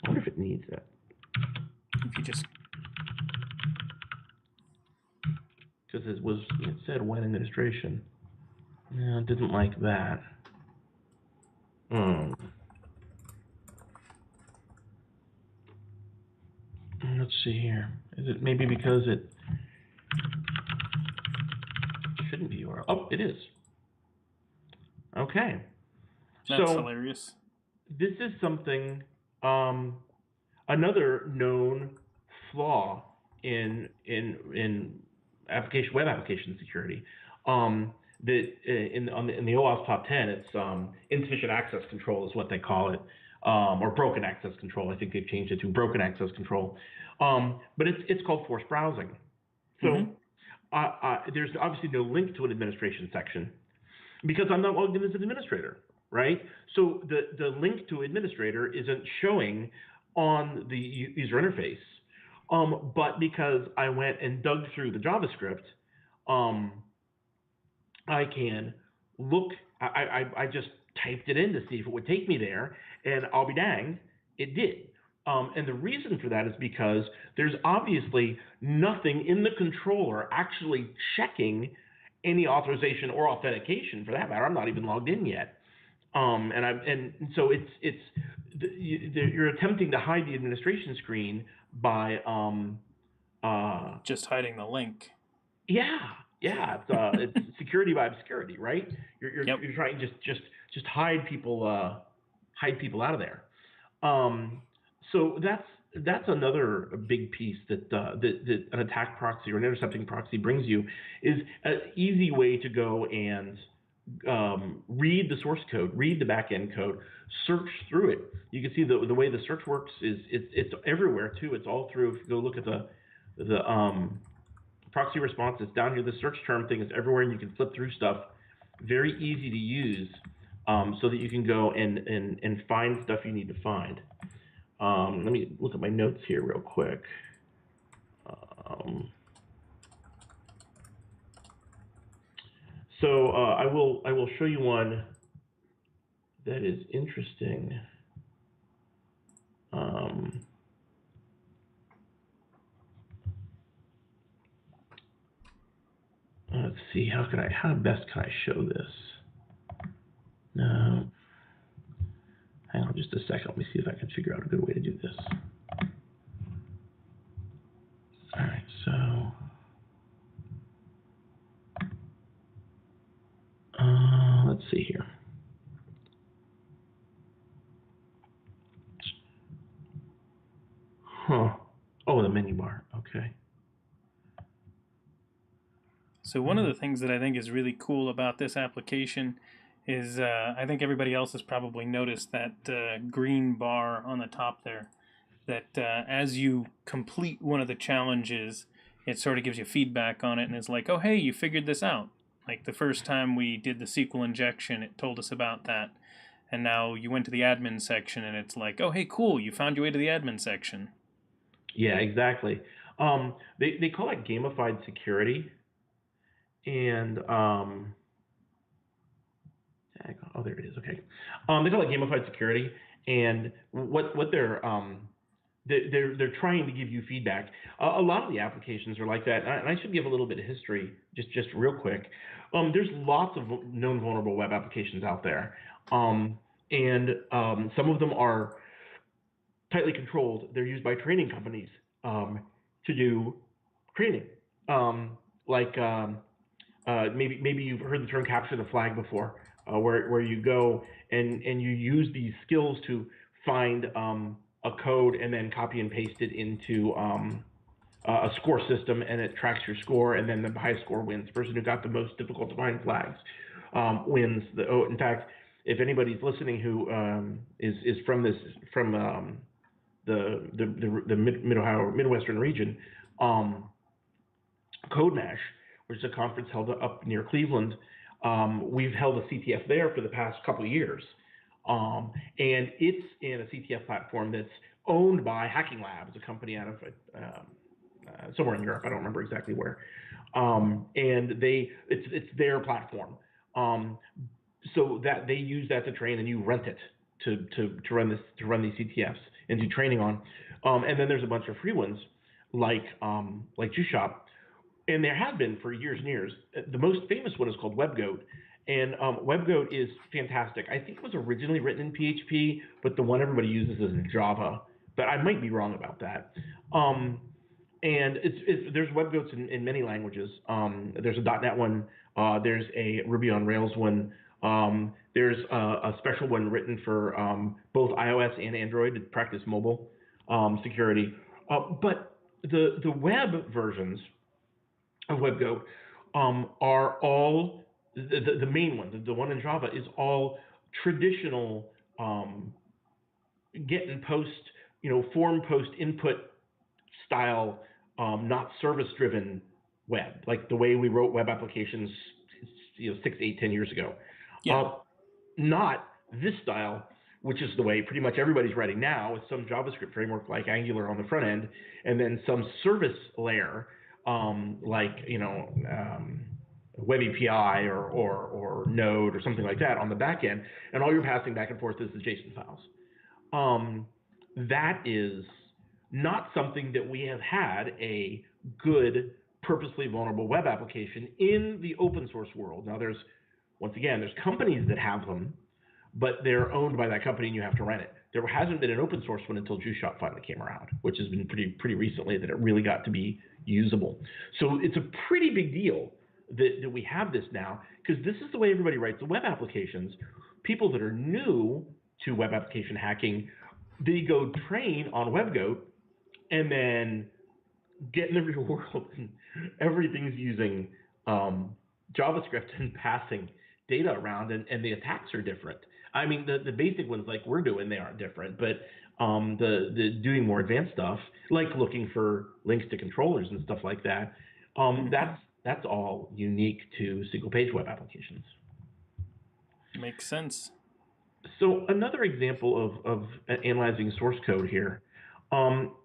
Speaker 2: wonder if it needs that.
Speaker 1: If you just,
Speaker 2: because it said when administration. Yeah, I didn't like that. Let's see here. Is it maybe because it shouldn't be URL? Oh, it is. Okay.
Speaker 1: That's hilarious.
Speaker 2: This is something, another known flaw in web application security. That in the OWASP top 10, it's insufficient access control is what they call it, or broken access control. I think they've changed it to broken access control. But it's called forced browsing. So there's obviously no link to an administration section because I'm not logged in as an administrator, right? So the link to administrator isn't showing on the user interface. But because I went and dug through the JavaScript, I can look, I just typed it in to see if it would take me there, and I'll be danged, it did. And the reason for that is because there's obviously nothing in the controller actually checking any authorization or authentication for that matter. I'm not even logged in yet. And so you're attempting to hide the administration screen by
Speaker 1: Just hiding the link.
Speaker 2: Yeah, it's security by obscurity, right? You're trying to just hide people out of there. So that's another big piece that an attack proxy or an intercepting proxy brings you, is an easy way to go and read the source code, read the backend code, search through it. You can see the way the search works is it's everywhere too. It's all through. If you go look at the proxy response, it's down here. The search term thing is everywhere, and you can flip through stuff. Very easy to use, so that you can go and find stuff you need to find. Let me look at my notes here real quick. So I will show you one that is interesting. Let's see, how best can I show this? No. Hang on just a second. Let me see if I can figure out a good way to do this. All right, so let's see here. Oh, the menu bar. Okay.
Speaker 1: So one of the things that I think is really cool about this application is I think everybody else has probably noticed that green bar on the top there, that as you complete one of the challenges, it sort of gives you feedback on it and is like, oh, hey, you figured this out. Like the first time we did the SQL injection, it told us about that. And now you went to the admin section and it's like, oh, hey, cool, you found your way to the admin section.
Speaker 2: Yeah, exactly. They call it gamified security. And oh, there it is. Okay. They call it gamified security, and what they're trying to give you feedback. A lot of the applications are like that, and I should give a little bit of history, just real quick. There's lots of known vulnerable web applications out there, and some of them are tightly controlled. They're used by training companies to do training, maybe you've heard the term capture the flag before, where you go and you use these skills to find a code and then copy and paste it into a score system, and it tracks your score, and then the highest score wins. The person who got the most difficult to find flags wins. In fact, if anybody's listening who is from the Mid-Ohio Midwestern region, CodeMash, which is a conference held up near Cleveland. We've held a CTF there for the past couple of years. And it's in a CTF platform that's owned by Hacking Labs, a company out of somewhere in Europe. I don't remember exactly where. And it's their platform. So that they use that to train, and you rent it to run these CTFs and do training on. And then there's a bunch of free ones like Juice Shop. And there have been for years and years. The most famous one is called WebGoat, and WebGoat is fantastic. I think it was originally written in PHP, but the one everybody uses is in Java. But I might be wrong about that. And there's WebGoats in many languages. There's a .NET one. There's a Ruby on Rails one. There's a special one written for both iOS and Android to practice mobile security. But the web versions of WebGoat are all the main one. The one in Java is all traditional get and post, form post input style, not service driven web, like the way we wrote web applications 6, 8, 10 years ago.
Speaker 1: Yeah.
Speaker 2: Not this style, which is the way pretty much everybody's writing now, with some JavaScript framework like Angular on the front end, and then some service layer Web API or Node or something like that on the back end, and all you're passing back and forth is the JSON files. That is not something that we have had a good purposely vulnerable web application in the open source world. Now there's companies that have them, but they're owned by that company and you have to rent it. There hasn't been an open source one until Juice Shop finally came around, which has been pretty recently that it really got to be usable. So it's a pretty big deal that we have this now, because this is the way everybody writes the web applications. People that are new to web application hacking, they go train on WebGoat and then get in the real world and everything's using JavaScript and passing data around, and the attacks are different. I mean, the basic ones like we're doing, they aren't different, but the doing more advanced stuff, like looking for links to controllers and stuff like that, that's all unique to single page web applications.
Speaker 1: Makes sense.
Speaker 2: So another example of analyzing source code here,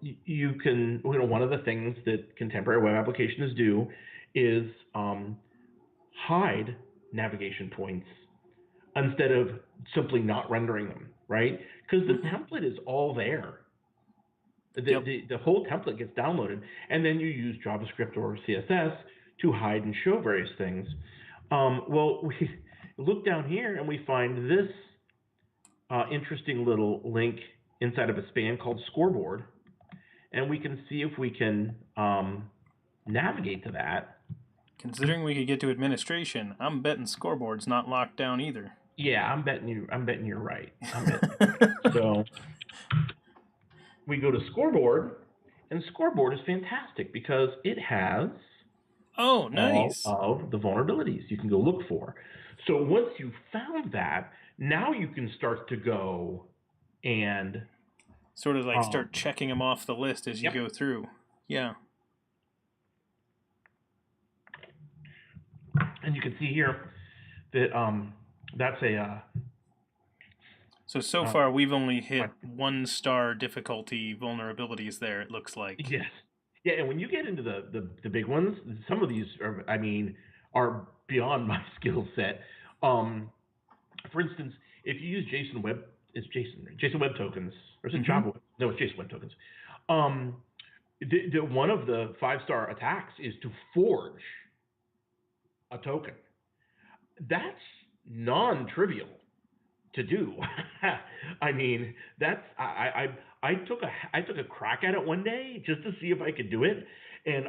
Speaker 2: you can, one of the things that contemporary web applications do is hide navigation points instead of simply not rendering them, right? Because the template is all there. The whole template gets downloaded, and then you use JavaScript or CSS to hide and show various things. Well, we look down here and we find this interesting little link inside of a span called Scoreboard, and we can see if we can navigate to that.
Speaker 1: Considering we could get to administration, I'm betting Scoreboard's not locked down either.
Speaker 2: Yeah, I'm betting you're right. So we go to Scoreboard, and Scoreboard is fantastic because it has
Speaker 1: nice.
Speaker 2: all of the vulnerabilities you can go look for. So once you've found that, now you can start to go and
Speaker 1: sort of like start checking them off the list as you go through. Yeah.
Speaker 2: And you can see here that that's a
Speaker 1: so far we've only hit 1-star difficulty vulnerabilities there, it looks like.
Speaker 2: Yes. Yeah, and when you get into the big ones, some of these are beyond my skill set. For instance, if you use JSON Web Tokens, or is it Java? No, it's JSON Web Tokens. One of the 5-star attacks is to forge a token. That's non-trivial to do. I mean, that's I took a crack at it one day just to see if I could do it, and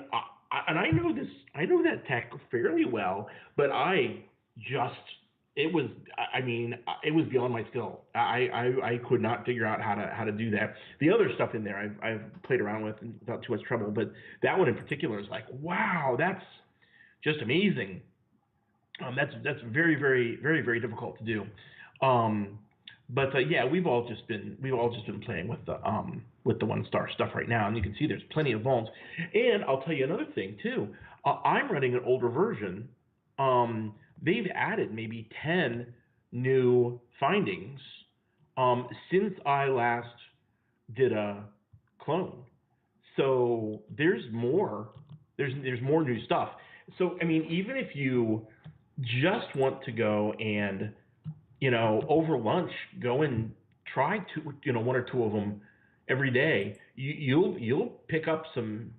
Speaker 2: I know that tech fairly well, but it was beyond my skill. I could not figure out how to do that. The other stuff in there I've played around with without too much trouble, but that one in particular is like, wow, that's just amazing. That's very, very, very, very difficult to do. But yeah, we've all just been playing with the 1-star stuff right now, and you can see there's plenty of vulns. And I'll tell you another thing too. I'm running an older version. They've added maybe 10 new findings since I last did a clone. So there's more. There's more new stuff. So I mean, even if you just want to go and over lunch go and try one or two of them every day, you'll pick up some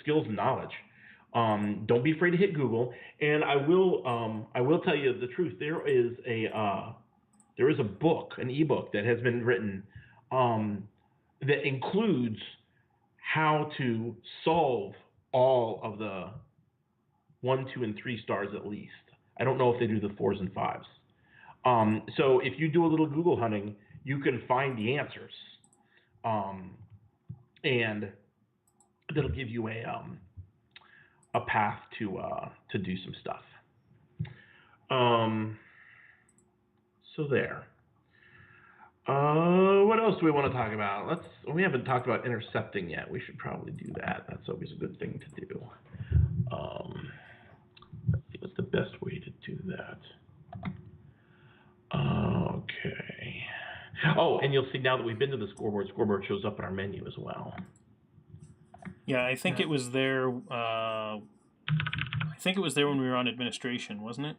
Speaker 2: skills and knowledge. Don't be afraid to hit Google. And I will tell you the truth. There is a book, an ebook that has been written that includes how to solve all of the 1, 2, and 3 stars at least. I don't know if they do the 4s and 5s. So if you do a little Google hunting, you can find the answers, and that'll give you a path to do some stuff. So there. What else do we want to talk about? We haven't talked about intercepting yet. We should probably do that. That's always a good thing to do. Let's see what's the best way to do that. Okay. Oh, and you'll see now that we've been to the Scoreboard shows up in our menu as well.
Speaker 1: Yeah, I think it was there. I think it was there when we were on administration, wasn't it?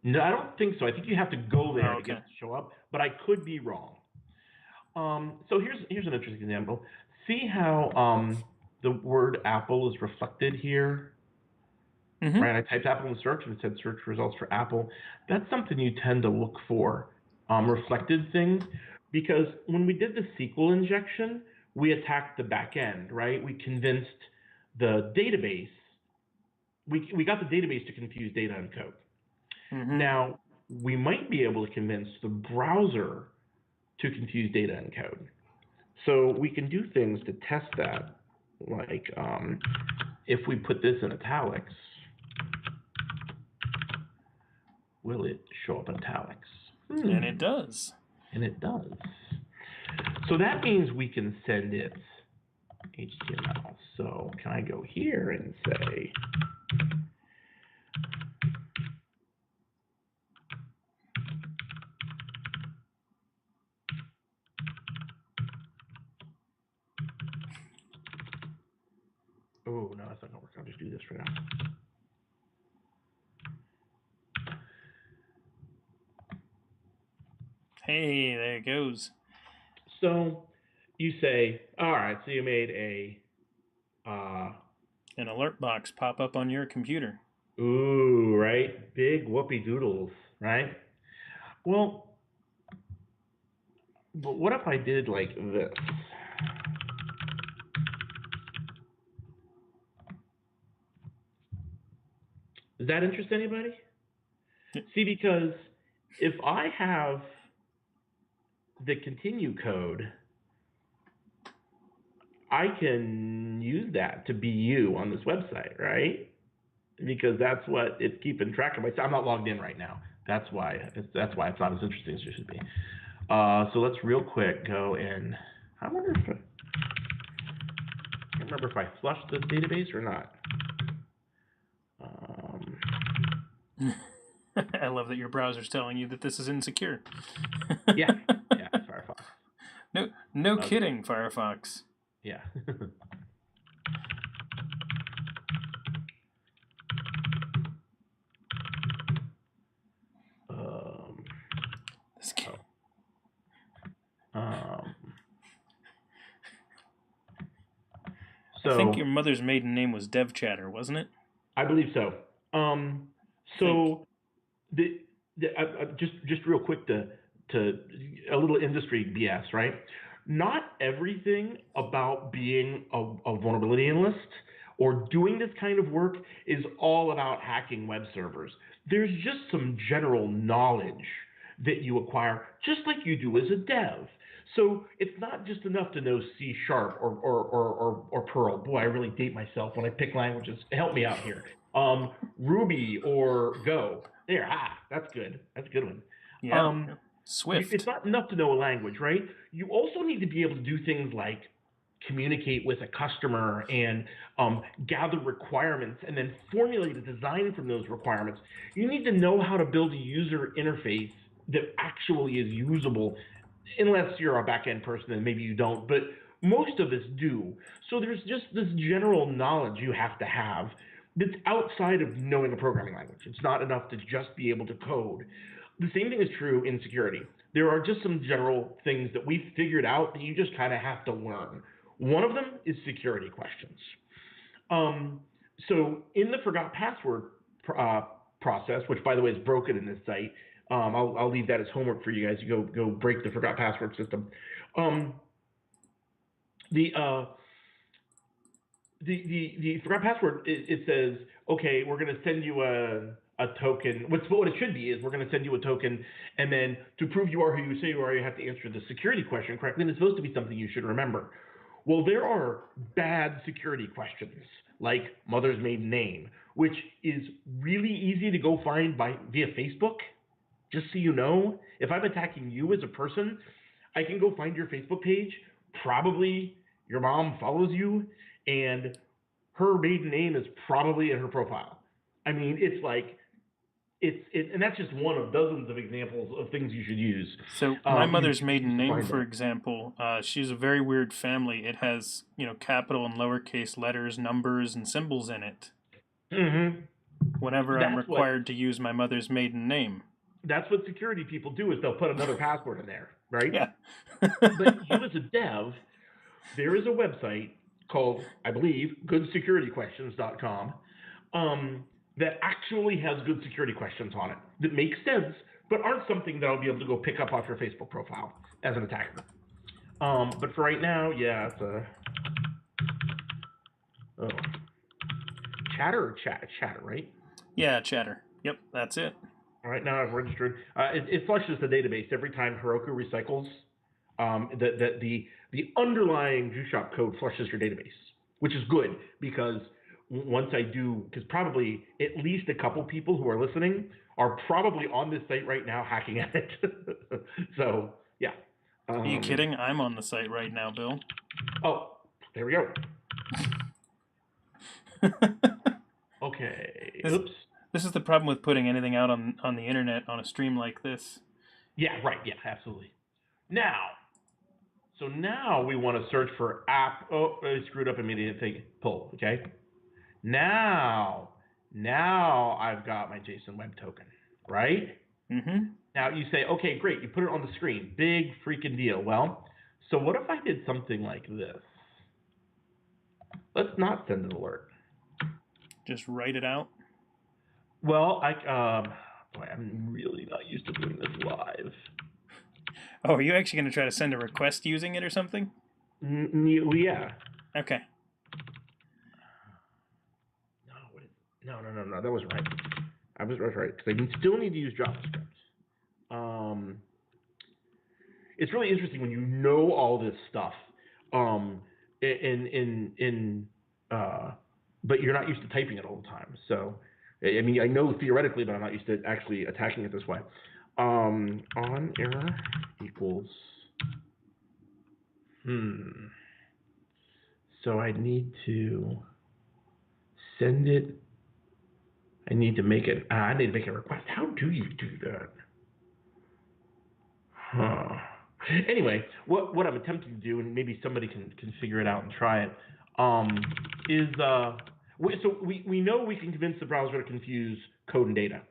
Speaker 2: No, I don't think so. I think you have to go there to get it to show up, but I could be wrong. So here's an interesting example. See how the word Apple is reflected here? Mm-hmm. Right, I typed Apple in search and it said search results for Apple. That's something you tend to look for, reflected things, because when we did the SQL injection, we attacked the back end, right? We convinced the database, we got the database to confuse data and code. Now, we might be able to convince the browser to confuse data and code. So we can do things to test that, like if we put this in italics, will it show up in italics?
Speaker 1: And it does.
Speaker 2: And it does. So that means we can send it HTML. So can I go here and say, oh, no, that's not gonna work. I'll just do this for now.
Speaker 1: Hey, there it goes.
Speaker 2: So you say, all right, so you made
Speaker 1: an alert box pop up on your computer.
Speaker 2: Ooh, right? Big whoopee doodles, right? Well, but what if I did like this? Does that interest anybody? See, because if I have the continue code, I can use that to be you on this website, right? Because that's what it's keeping track of. I'm not logged in right now. That's why it's not as interesting as it should be. So let's real quick go and I wonder if I can't remember if I flushed the database or not.
Speaker 1: I love that your browser's telling you that this is insecure.
Speaker 2: yeah, Firefox.
Speaker 1: No kidding, Firefox.
Speaker 2: Yeah.
Speaker 1: I think your mother's maiden name was DevChatter, wasn't it?
Speaker 2: I believe so. Just real quick to a little industry BS, right? Not everything about being a vulnerability analyst or doing this kind of work is all about hacking web servers. There's just some general knowledge that you acquire, just like you do as a dev. So it's not just enough to know C# or Perl. Boy, I really date myself when I pick languages. Help me out here. Ruby or Go. There, that's good. That's a good one.
Speaker 1: Yeah. Swift.
Speaker 2: It's not enough to know a language, right? You also need to be able to do things like communicate with a customer and gather requirements and then formulate a design from those requirements. You need to know how to build a user interface that actually is usable, unless you're a back-end person and maybe you don't, but most of us do. So there's just this general knowledge you have to have that's outside of knowing a programming language. It's not enough to just be able to code. The same thing is true in security. There are just some general things that we've figured out that you just kind of have to learn. One of them is security questions. So in the forgot password process, which by the way is broken in this site, I'll leave that as homework for you guys. You go break the forgot password system. The forgot password, it says, okay, we're going to send you a token. What it should be is we're going to send you a token, and then to prove you are who you say you are, you have to answer the security question correctly, and it's supposed to be something you should remember. Well, there are bad security questions, like mother's maiden name, which is really easy to go find via Facebook. Just so you know, if I'm attacking you as a person, I can go find your Facebook page. Probably your mom follows you, and her maiden name is probably in her profile. I mean, it's like, and that's just one of dozens of examples of things you should use.
Speaker 1: So my mother's maiden name, for example, she's a very weird family. It has, capital and lowercase letters, numbers, and symbols in it.
Speaker 2: Mm-hmm.
Speaker 1: Whenever I'm required to use my mother's maiden name.
Speaker 2: That's what security people do, is they'll put another password in there, right?
Speaker 1: Yeah.
Speaker 2: But you as a dev, there is a website called, I believe, goodsecurityquestions.com that actually has good security questions on it that make sense, but aren't something that I'll be able to go pick up off your Facebook profile as an attacker. But for right now, yeah, it's Chatter or Chatter, right?
Speaker 1: Yeah, Chatter. Yep, that's it.
Speaker 2: All right, now I've registered. It flushes the database every time Heroku recycles. The underlying Juice Shop code flushes your database, which is good because once I do, because probably at least a couple people who are listening are probably on this site right now hacking at it. So yeah.
Speaker 1: Are you kidding? I'm on the site right now, Bill.
Speaker 2: Oh, there we go. Okay. Oops.
Speaker 1: This is the problem with putting anything out on the internet on a stream like this.
Speaker 2: Yeah, right. Yeah, absolutely. Now we want to search for app. Oh, I screwed up immediately. Pull. Okay. Now I've got my JSON web token, right?
Speaker 1: Mm-hmm.
Speaker 2: Now you say, okay, great. You put it on the screen. Big freaking deal. Well, so what if I did something like this? Let's not send an alert.
Speaker 1: Just write it out.
Speaker 2: Well, I'm really not used to doing this live.
Speaker 1: Oh, are you actually going to try to send a request using it or something?
Speaker 2: Yeah.
Speaker 1: Okay.
Speaker 2: No. That wasn't right. I was right because I still need to use JavaScript. It's really interesting when you know all this stuff, but you're not used to typing it all the time. So, I mean, I know theoretically, but I'm not used to actually attacking it this way. On error equals. So I need to send it. I need to make it. I need to make a request. How do you do that? Anyway, what I'm attempting to do, and maybe somebody can figure it out and try it, is we know we can convince the browser to confuse code and data,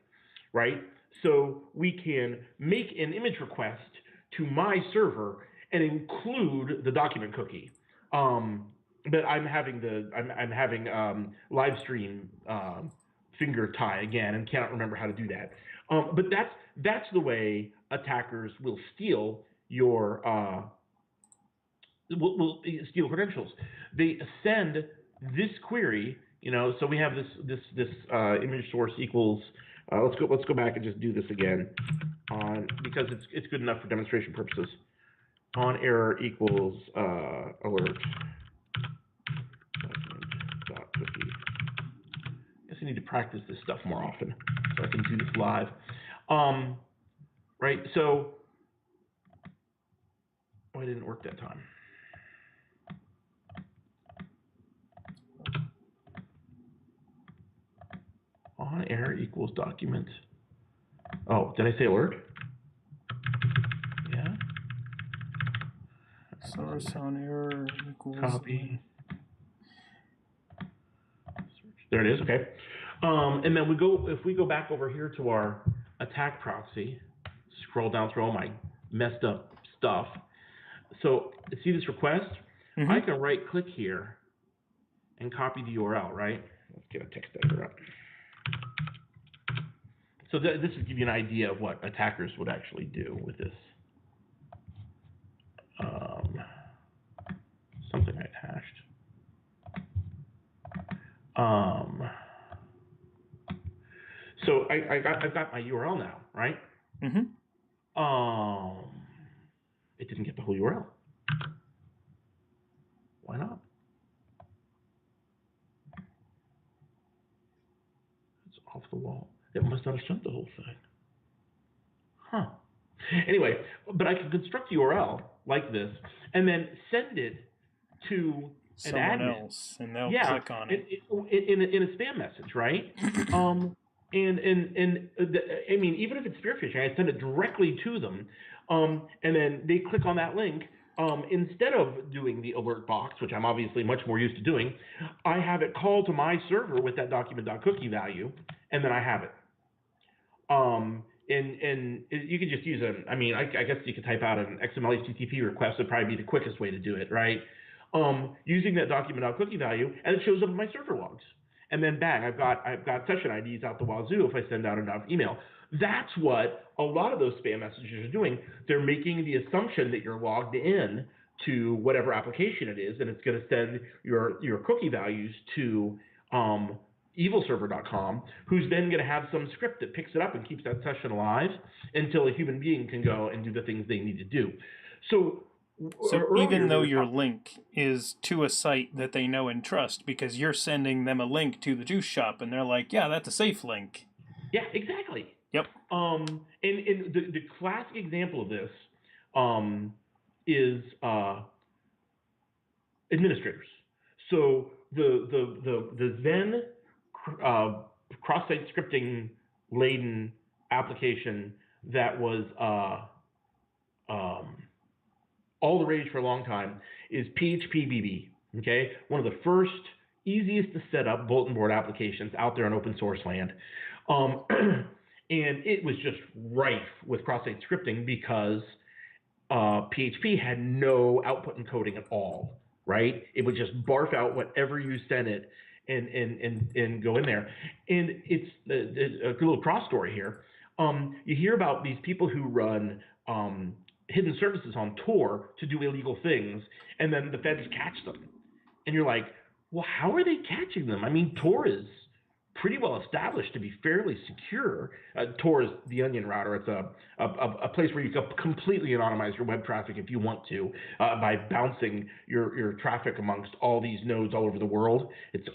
Speaker 2: right? So we can make an image request to my server and include the document cookie. But I'm having live stream finger tie again and cannot remember how to do that. But that's the way attackers will steal your will steal credentials. They send this query, so we have this image source equals. Let's go back and just do this again, because it's good enough for demonstration purposes. On error equals alert. Cookie. I guess I need to practice this stuff more often so I can do this live. Right, so it didn't work that time. On error equals document. Oh, did I say alert? Yeah.
Speaker 1: Source on error equals
Speaker 2: copy. There it is. Okay. And then if we go back over here to our attack proxy, scroll down through all my messed up stuff. So see this request?
Speaker 1: Mm-hmm.
Speaker 2: I can right click here and copy the URL, right? Let's get a text editor up. So this will give you an idea of what attackers would actually do with this. Something I hashed. So I've got my URL now, right?
Speaker 1: Mm-hmm.
Speaker 2: It didn't get the whole URL. Why not? It's off the wall. It must not have sent the whole thing. Huh. Anyway, but I can construct the URL like this and then send it to
Speaker 1: someone
Speaker 2: an admin
Speaker 1: else, and they'll click on it.
Speaker 2: In a spam message, right? I mean, even if it's spear phishing, I send it directly to them, and then they click on that link. Instead of doing the alert box, which I'm obviously much more used to doing, I have it call to my server with that document.cookie value, and then I have it. And you can just use I guess you could type out an XML HTTP request would probably be the quickest way to do it, right? Using that document.cookie value, and it shows up in my server logs. And then bang, I've got session IDs out the wazoo if I send out enough email. That's what a lot of those spam messages are doing. They're making the assumption that you're logged in to whatever application it is, and it's going to send your cookie values to evilserver.com, who's then going to have some script that picks it up and keeps that session alive until a human being can go and do the things they need to do. So
Speaker 1: even though your link is to a site that they know and trust, because you're sending them a link to the juice shop, and they're like, yeah, that's a safe link.
Speaker 2: Yeah, exactly.
Speaker 1: Yep.
Speaker 2: And the classic example of this is administrators. So the then cross-site scripting laden application that was all the rage for a long time is PHP-BB. Okay, one of the first, easiest to set up bulletin board applications out there on open source land. And it was just rife with cross-site scripting because PHP had no output encoding at all, right? It would just barf out whatever you sent it and go in there. And it's a little cross story here. You hear about these people who run hidden services on Tor to do illegal things, and then the feds catch them. And you're like, well, how are they catching them? I mean, Tor is pretty well established to be fairly secure. Tor is the onion router. It's a place where you can completely anonymize your web traffic if you want to by bouncing your traffic amongst all these nodes all over the world. It's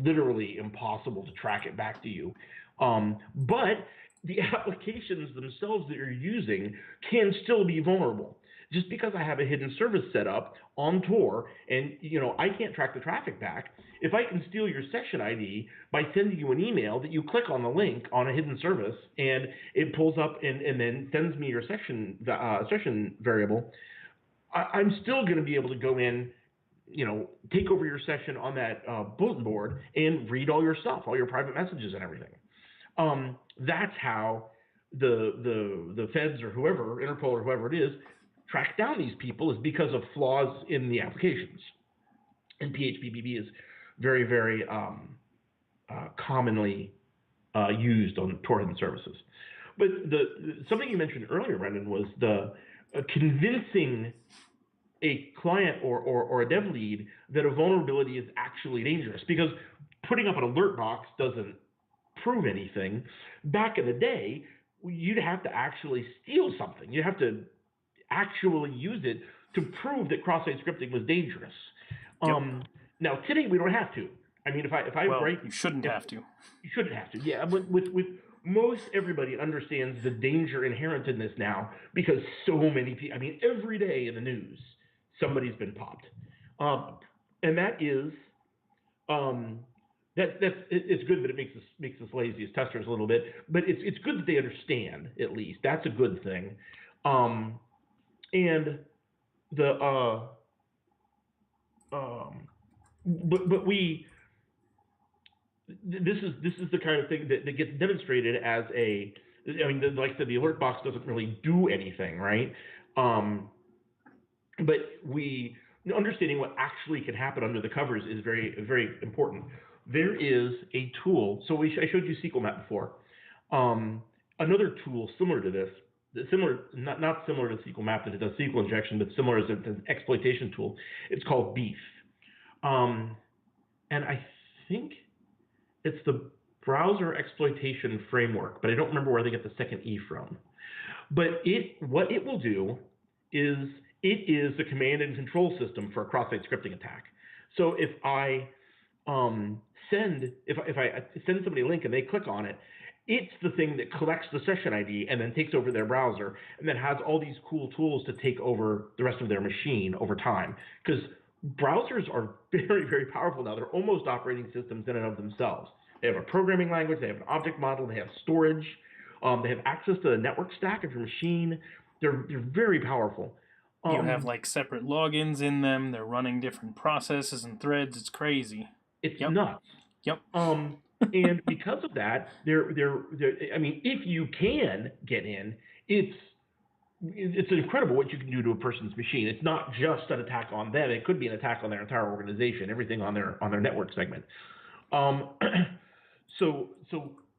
Speaker 2: literally impossible to track it back to you. But the applications themselves that you're using can still be vulnerable. Just because I have a hidden service set up on Tor and I can't track the traffic back, if I can steal your session ID by sending you an email that you click on the link on a hidden service and it pulls up and then sends me your session variable, I'm still going to be able to go in, take over your session on that bulletin board and read all your stuff, all your private messages and everything. That's how the feds or whoever, Interpol or whoever it is, track down these people, is because of flaws in the applications. And PHP-BB is very, very commonly used on Tor hidden services. But something you mentioned earlier, Brendan, was the convincing a client or a dev lead that a vulnerability is actually dangerous, because putting up an alert box doesn't prove anything. Back in the day, you'd have to actually steal something. You have to actually use it to prove that cross-site scripting was dangerous.
Speaker 1: Yep.
Speaker 2: Now today we don't have to. I mean, if I write,
Speaker 1: you shouldn't have to.
Speaker 2: You shouldn't have to. Yeah, but with most everybody understands the danger inherent in this now, because so many people. I mean, every day in the news somebody's been popped, and that is it's good that it makes us lazy as testers a little bit, but it's good that they understand, at least. That's a good thing. And this is the kind of thing that gets demonstrated as like I said, the alert box doesn't really do anything, right? But understanding what actually can happen under the covers is very, very important. There is a tool. So I showed you SequelMap before. Another tool similar to this, not similar to SequelMap that it does SQL injection, but similar as an exploitation tool. It's called Beef. And I think it's the browser exploitation framework, but I don't remember where they get the second E from. But what it will do is it is the command and control system for a cross-site scripting attack. So if I send somebody a link and they click on it, it's the thing that collects the session ID and then takes over their browser and then has all these cool tools to take over the rest of their machine over time. Because browsers are very, very powerful now. They're almost operating systems in and of themselves. They have a programming language, they have an object model, they have storage, they have access to the network stack of your machine. They're very powerful.
Speaker 1: You have like separate logins in them. They're running different processes and threads. It's crazy.
Speaker 2: It's nuts.
Speaker 1: Yep.
Speaker 2: And because of that, I mean, if you can get in, it's incredible what you can do to a person's machine. It's not just an attack on them. It could be an attack on their entire organization, everything on their network segment. So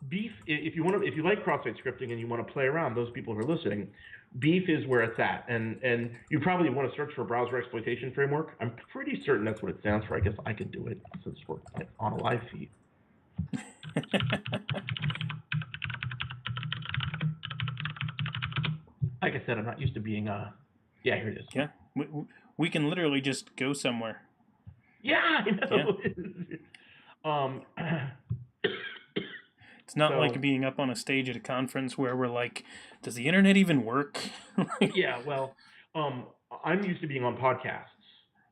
Speaker 2: Beef, if you like cross-site scripting and you want to play around, those people who are listening, Beef is where it's at. And you probably want to search for browser exploitation framework. I'm pretty certain that's what it stands for. I guess I could do it since we're on a live feed. Like I said, I'm not used to being yeah, here it is.
Speaker 1: Yeah, we can literally just go somewhere.
Speaker 2: Yeah, I know.
Speaker 1: Yeah. It's not like being up on a stage at a conference where we're like, does the internet even work?
Speaker 2: Yeah, well, I'm used to being on podcasts.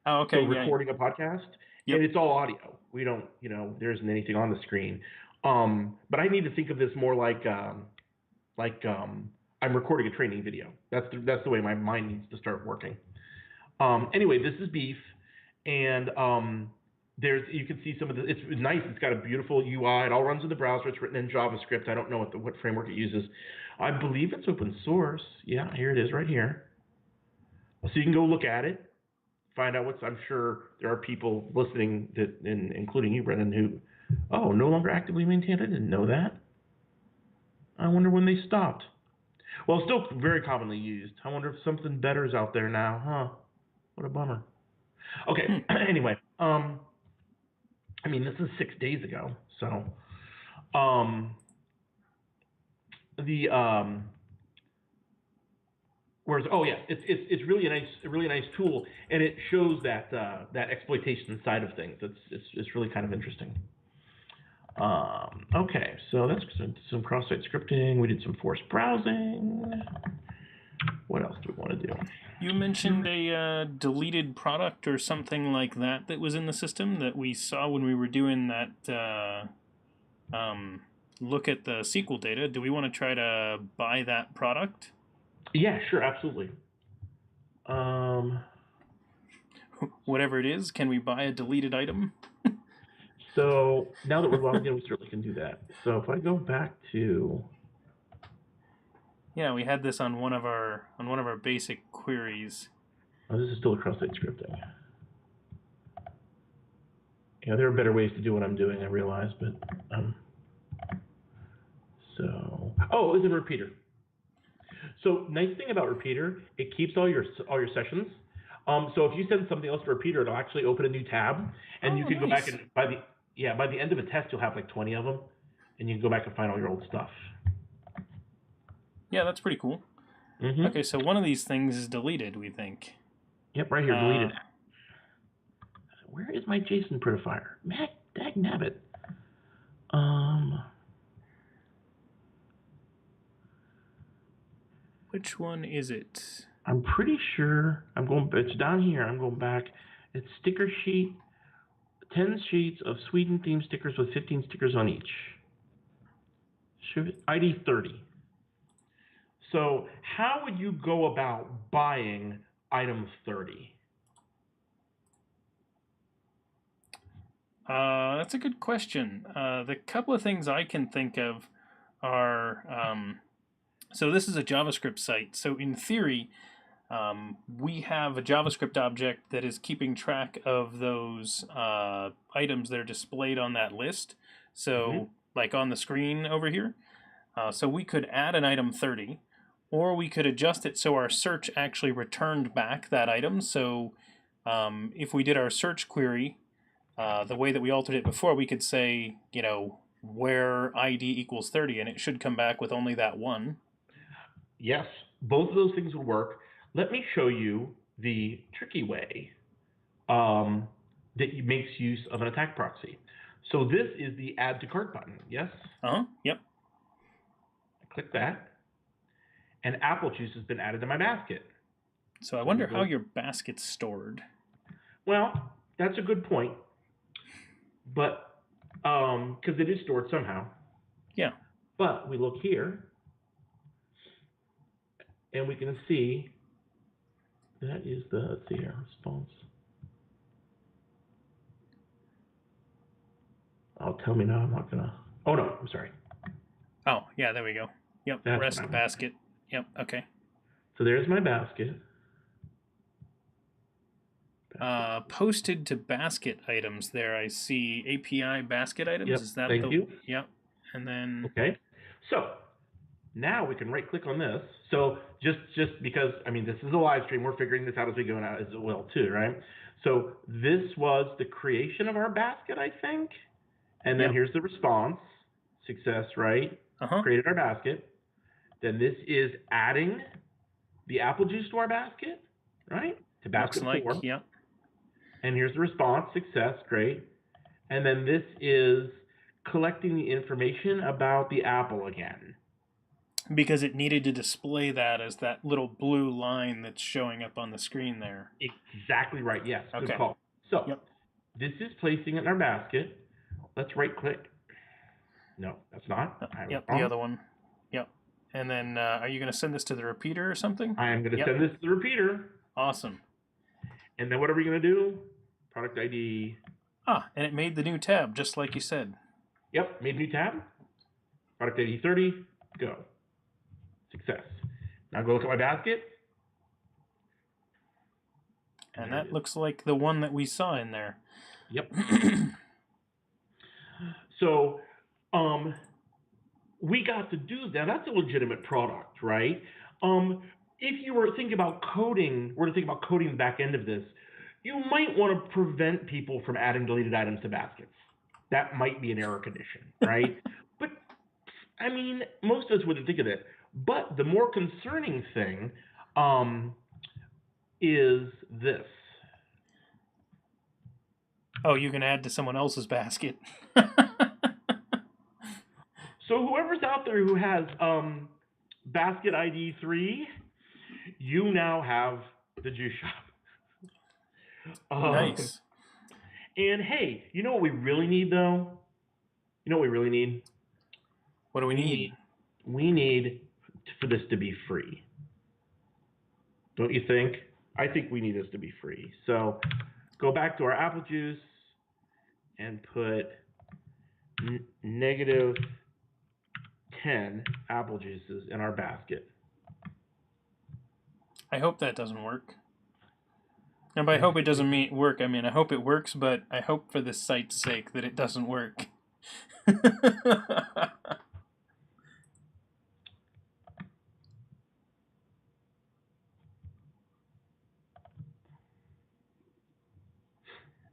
Speaker 1: Oh, okay.
Speaker 2: So recording a podcast,
Speaker 1: Yep.
Speaker 2: and it's all audio. We don't, there isn't anything on the screen. But I need to think of this more like I'm recording a training video. That's the way my mind needs to start working. Anyway, this is Beef, and you can see some of the. It's nice. It's got a beautiful UI. It all runs in the browser. It's written in JavaScript. I don't know what framework it uses. I believe it's open source. Yeah, here it is, right here. So you can go look at it, find out what's. I'm sure there are people listening including you, Brendan, who, no longer actively maintained. I didn't know that. I wonder when they stopped. Well, it's still very commonly used. I wonder if something better is out there now, huh? What a bummer. Okay. Anyway, this is 6 days ago, so it's really a nice tool, and it shows that exploitation side of things. It's really kind of interesting. Okay, so that's some cross-site scripting. We did some forced browsing. What else do we want to do?
Speaker 1: You mentioned a deleted product or something like that was in the system that we saw when we were doing that look at the SQL data. Do we want to try to buy that product?
Speaker 2: Yeah, sure, absolutely.
Speaker 1: Whatever it is, can we buy a deleted item?
Speaker 2: So now that we're logged in, we certainly can do that. So if I go back to...
Speaker 1: Yeah, we had this on one of our basic queries.
Speaker 2: Oh, this is still a cross-site scripting. Yeah, there are better ways to do what I'm doing, I realize, but it's a repeater. So nice thing about repeater, it keeps all your sessions. So if you send something else to repeater, it'll actually open a new tab, and you can go back and by the end of a test, you'll have like 20 of them, and you can go back and find all your old stuff.
Speaker 1: Yeah, that's pretty cool.
Speaker 2: Mm-hmm.
Speaker 1: Okay, so one of these things is deleted, we think.
Speaker 2: Yep, right here, deleted. Where is my JSON prettifier? Dagnabbit.
Speaker 1: Which one is it?
Speaker 2: I'm pretty sure it's down here. I'm going back. It's sticker sheet, 10 sheets of Sweden theme stickers with 15 stickers on each. ID 30. So how would you go about buying item 30?
Speaker 1: That's a good question. The couple of things I can think of are, so this is a JavaScript site. So in theory, we have a JavaScript object that is keeping track of those items that are displayed on that list. So like on the screen over here. So we could add an item 30, or we could adjust it so our search actually returned back that item. So if we did our search query, the way that we altered it before, we could say, where ID equals 30, and it should come back with only that one.
Speaker 2: Yes, both of those things would work. Let me show you the tricky way that makes use of an attack proxy. So this is the add to cart button, yes?
Speaker 1: Yep.
Speaker 2: I click that, and apple juice has been added to my basket.
Speaker 1: So I wonder how your basket's stored.
Speaker 2: Well, that's a good point. But, because it is stored somehow.
Speaker 1: Yeah.
Speaker 2: But we look here, and we can see that is let's see here, response. Oh, tell me now I'm not gonna, oh no, I'm sorry.
Speaker 1: Oh, yeah, there we go. Yep,
Speaker 2: That's
Speaker 1: rest basket. Yep, okay.
Speaker 2: So there's my basket.
Speaker 1: Posted to basket items there, I see API basket items.
Speaker 2: Yep,
Speaker 1: is that
Speaker 2: thank you.
Speaker 1: Yep, and then...
Speaker 2: Okay, so now we can right click on this. So just because, this is a live stream, we're figuring this out as we go now as well too, right? So this was the creation of our basket, I think. And then
Speaker 1: Yep.
Speaker 2: here's the response. Success, right?
Speaker 1: Uh-huh.
Speaker 2: Created our basket. Then this is adding the apple juice to our basket, right? To basket
Speaker 1: Looks like,
Speaker 2: 4.
Speaker 1: yep.
Speaker 2: And here's the response. Success, great. And then this is collecting the information about the apple again.
Speaker 1: Because it needed to display that as that little blue line that's showing up on the screen there.
Speaker 2: Exactly right. Yes. Good
Speaker 1: Okay.
Speaker 2: call. So
Speaker 1: Yep.
Speaker 2: this is placing it in our basket. Let's right click. No, that's not.
Speaker 1: Yep, the other one. Yep. And then are you going to send this to the repeater or something?
Speaker 2: I am going to send this to the repeater.
Speaker 1: Awesome.
Speaker 2: And then what are we going to do? Product ID.
Speaker 1: Ah, and it made the new tab, just like you said.
Speaker 2: Yep, made new tab. Product ID 30. Go. Success. Now go look at my basket.
Speaker 1: And that looks like the one that we saw in there.
Speaker 2: Yep. So, we got to do that. That's a legitimate product, right? If you were thinking about coding, the back end of this, you might want to prevent people from adding deleted items to baskets. That might be an error condition, right? But, I mean, most of us wouldn't think of it. But the more concerning thing is this.
Speaker 1: Oh, you can add to someone else's basket.
Speaker 2: So whoever's out there who has basket ID 3, you now have the Juice Shop.
Speaker 1: Nice.
Speaker 2: And hey, you know what we really need though? You know what we really need?
Speaker 1: What do we need?
Speaker 2: We need for this to be free. Don't you think? I think we need this to be free. So go back to our apple juice and put negative 10 apple juices in our basket.
Speaker 1: I hope that doesn't work. And by hope it doesn't mean work, I mean I hope it works, but I hope for this site's sake that it doesn't work.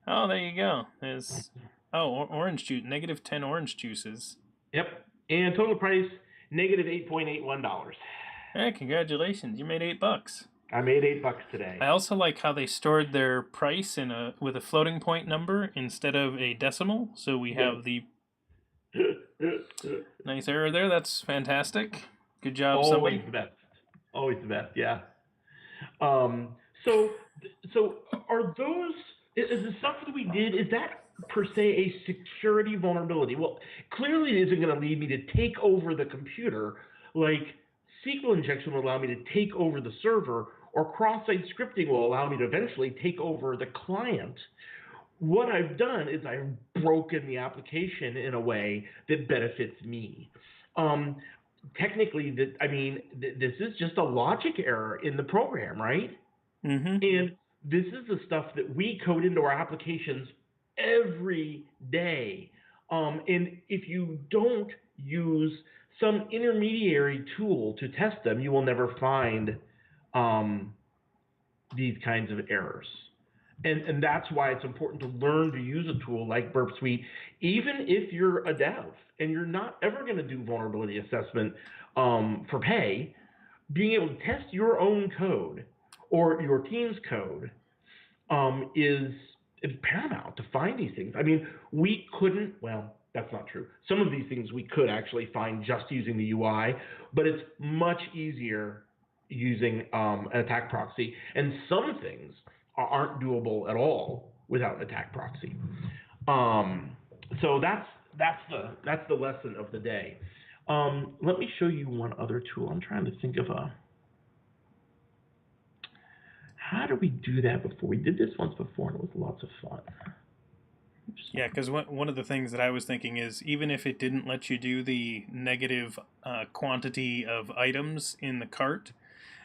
Speaker 1: Oh, there you go. There's orange juice, negative 10 orange juices.
Speaker 2: Yep. And total price, negative $8.81.
Speaker 1: Hey, congratulations. You made $8.
Speaker 2: I made $8 today.
Speaker 1: I also like how they stored their price with a floating point number instead of a decimal. So we have the nice error there. That's fantastic. Good job, somebody.
Speaker 2: Always the best. Always the best, yeah. So are those, is the stuff that we did, is that per se a security vulnerability? Well, clearly it isn't going to lead me to take over the computer. Like SQL injection will allow me to take over the server, or cross-site scripting will allow me to eventually take over the client. What I've done is I've broken the application in a way that benefits me. Technically, this is just a logic error in the program, right?
Speaker 1: Mm-hmm.
Speaker 2: And this is the stuff that we code into our applications every day. And if you don't use some intermediary tool to test them, you will never find these kinds of errors. And that's why it's important to learn to use a tool like Burp Suite, even if you're a dev and you're not ever going to do vulnerability assessment for pay. Being able to test your own code or your team's code is paramount to find these things. I mean, we couldn't, well, that's not true. Some of these things we could actually find just using the UI, but it's much easier using an attack proxy. And some things aren't doable at all without an attack proxy. So that's the lesson of the day. Let me show you one other tool. I'm trying to think of how do we do that before? We did this once before and it was lots of fun. Oops.
Speaker 1: Yeah, because one of the things that I was thinking is even if it didn't let you do the negative quantity of items in the cart,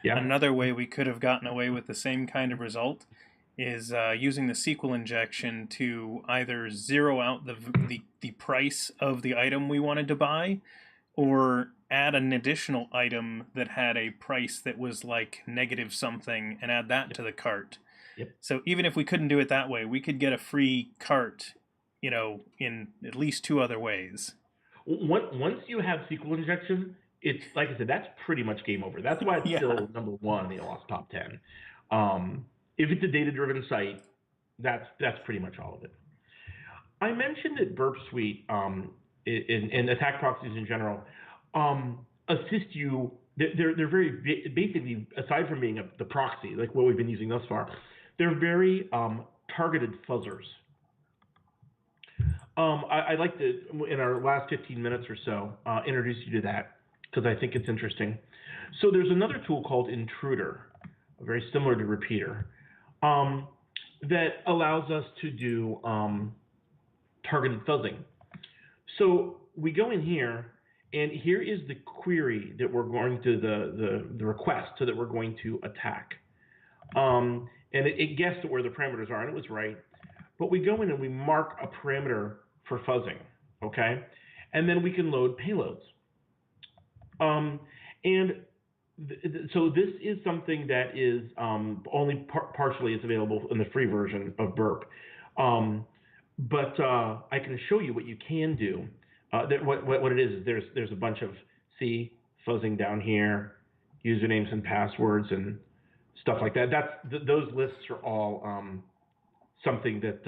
Speaker 1: another way we could have gotten away with the same kind of result is using the SQL injection to either zero out the price of the item we wanted to buy, or add an additional item that had a price that was like negative something and add that to the cart.
Speaker 2: Yep.
Speaker 1: So even if we couldn't do it that way, we could get a free cart in at least two other ways.
Speaker 2: Once you have SQL injection, it's like I said, that's pretty much game over. That's why it's still number one in the OWASP top 10. If it's a data-driven site, that's pretty much all of it. I mentioned that Burp Suite and attack proxies in general assist you. They're very basically, aside from being the proxy, like what we've been using thus far, they're very targeted fuzzers. I'd like to, in our last 15 minutes or so, introduce you to that because I think it's interesting. So there's another tool called Intruder, very similar to Repeater, that allows us to do targeted fuzzing. So we go in here, and here is the query that we're going to, the request so that we're going to attack. And it guessed where the parameters are, and it was right. But we go in and we mark a parameter for fuzzing, okay? And then we can load payloads. So this is something that is only partially is available in the free version of Burp. But I can show you what you can do. What it is there's a bunch of fuzzing down here, usernames and passwords and stuff like that. Those lists are all something that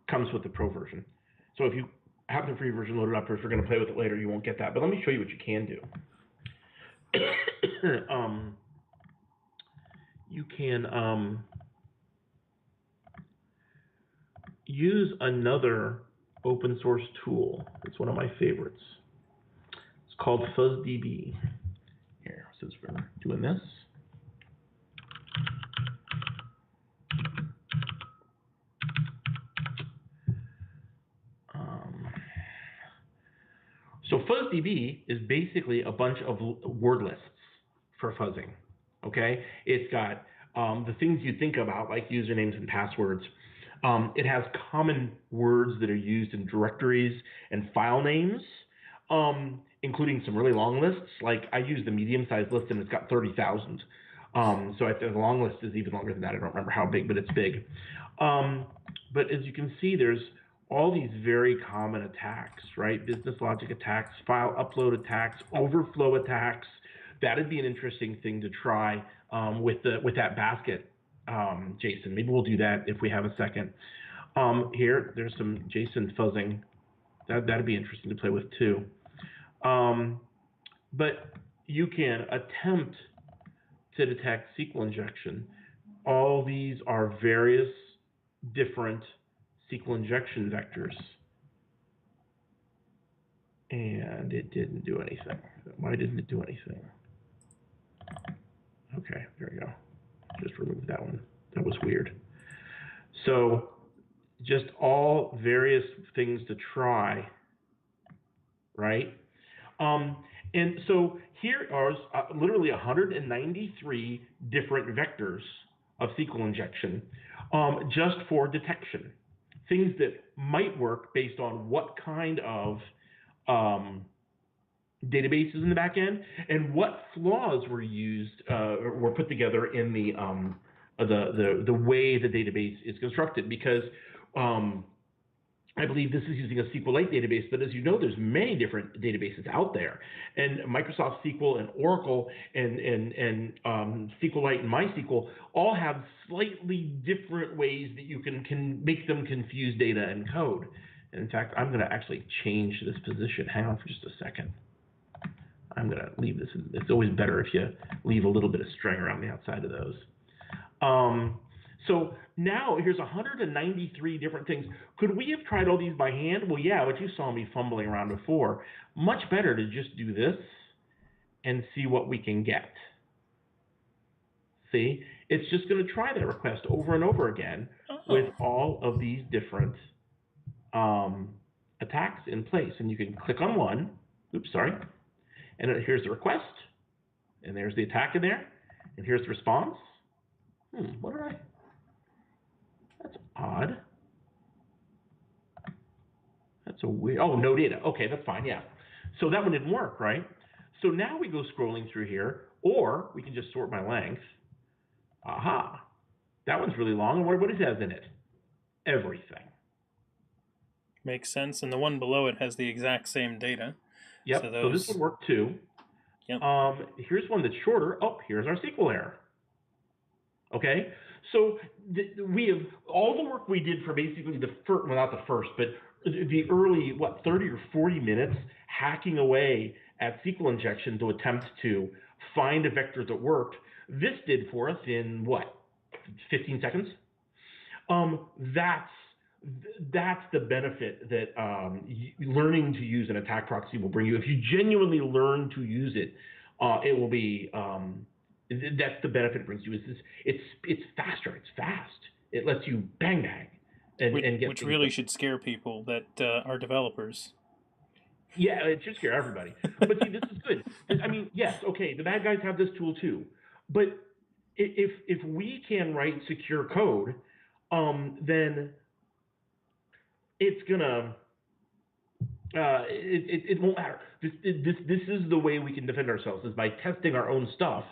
Speaker 2: comes with the pro version. So if you have the free version loaded up, or if you're going to play with it later, you won't get that. But let me show you what you can do. You can use another open source tool. It's one of my favorites. It's called FuzzDB. Here, since we're doing this. So FuzzDB is basically a bunch of word lists for fuzzing, okay? It's got the things you think about, like usernames and passwords. It has common words that are used in directories and file names, including some really long lists. Like I use the medium-sized list, and it's got 30,000. So the long list is even longer than that. I don't remember how big, but it's big. But as you can see, there's all these very common attacks, right? Business logic attacks, file upload attacks, overflow attacks. That'd be an interesting thing to try with that basket, Jason. Maybe we'll do that if we have a second. Here, there's some JSON fuzzing. That'd be interesting to play with too. But you can attempt to detect SQL injection. All these are various different SQL injection vectors. And it didn't do anything. Why didn't it do anything? Okay, there we go. Just remove that one. That was weird. So just all various things to try, right? And so here are literally 193 different vectors of SQL injection just for detection. Things that might work based on what kind of databases in the back end and what flaws were used were put together in the way the database is constructed. Because I believe this is using a SQLite database, but as you know, there's many different databases out there, and Microsoft SQL and Oracle and SQLite and MySQL all have slightly different ways that you can make them confuse data and code. And in fact, I'm going to actually change this position. Hang on for just a second. I'm going to leave this. It's always better if you leave a little bit of string around the outside of those. So now here's 193 different things. Could we have tried all these by hand? Well, yeah, but you saw me fumbling around before. Much better to just do this and see what we can get. See, it's just going to try that request over and over again with all of these different attacks in place. And you can click on one. Oops, sorry. And here's the request. And there's the attack in there. And here's the response. What did I... That's odd. That's a weird, oh, no data. Okay, that's fine, yeah. So that one didn't work, right? So now we go scrolling through here, or we can just sort by length. Aha, that one's really long. And what it has in it? Everything.
Speaker 1: Makes sense. And the one below it has the exact same data.
Speaker 2: Yep. So this would work too.
Speaker 1: Yep.
Speaker 2: Here's one that's shorter. Oh, here's our SQL error. Okay. So we have all the work we did for basically the first, well, not the first, but the early, 30 or 40 minutes hacking away at SQL injection to attempt to find a vector that worked. This did for us in 15 seconds. That's the benefit that learning to use an attack proxy will bring you. If you genuinely learn to use it, it will be. That's the benefit it brings you. It's faster. It's fast. It lets you bang and get.
Speaker 1: Which really should scare people that are developers.
Speaker 2: Yeah, it should scare everybody. But see, this is good. I mean, yes, okay, the bad guys have this tool too, but if we can write secure code, then it's gonna it won't matter. This is the way we can defend ourselves, is by testing our own stuff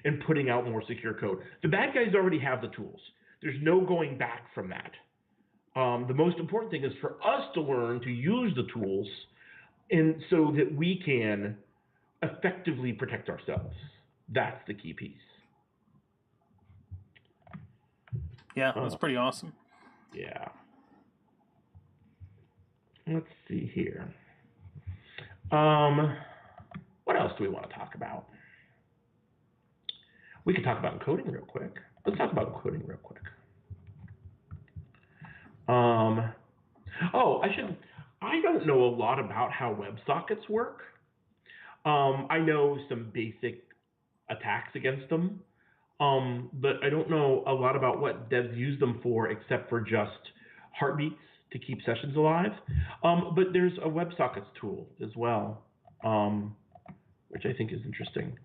Speaker 2: and putting out more secure code. The bad guys already have the tools. There's no going back from that. The most important thing is for us to learn to use the tools, and so that we can effectively protect ourselves. That's the key piece.
Speaker 1: Yeah, that's pretty awesome.
Speaker 2: Yeah. Let's see here. What else do we want to talk about? We could talk about encoding real quick. Let's talk about encoding real quick. I don't know a lot about how WebSockets work. I know some basic attacks against them, but I don't know a lot about what devs use them for, except for just heartbeats to keep sessions alive. But there's a WebSockets tool as well, which I think is interesting.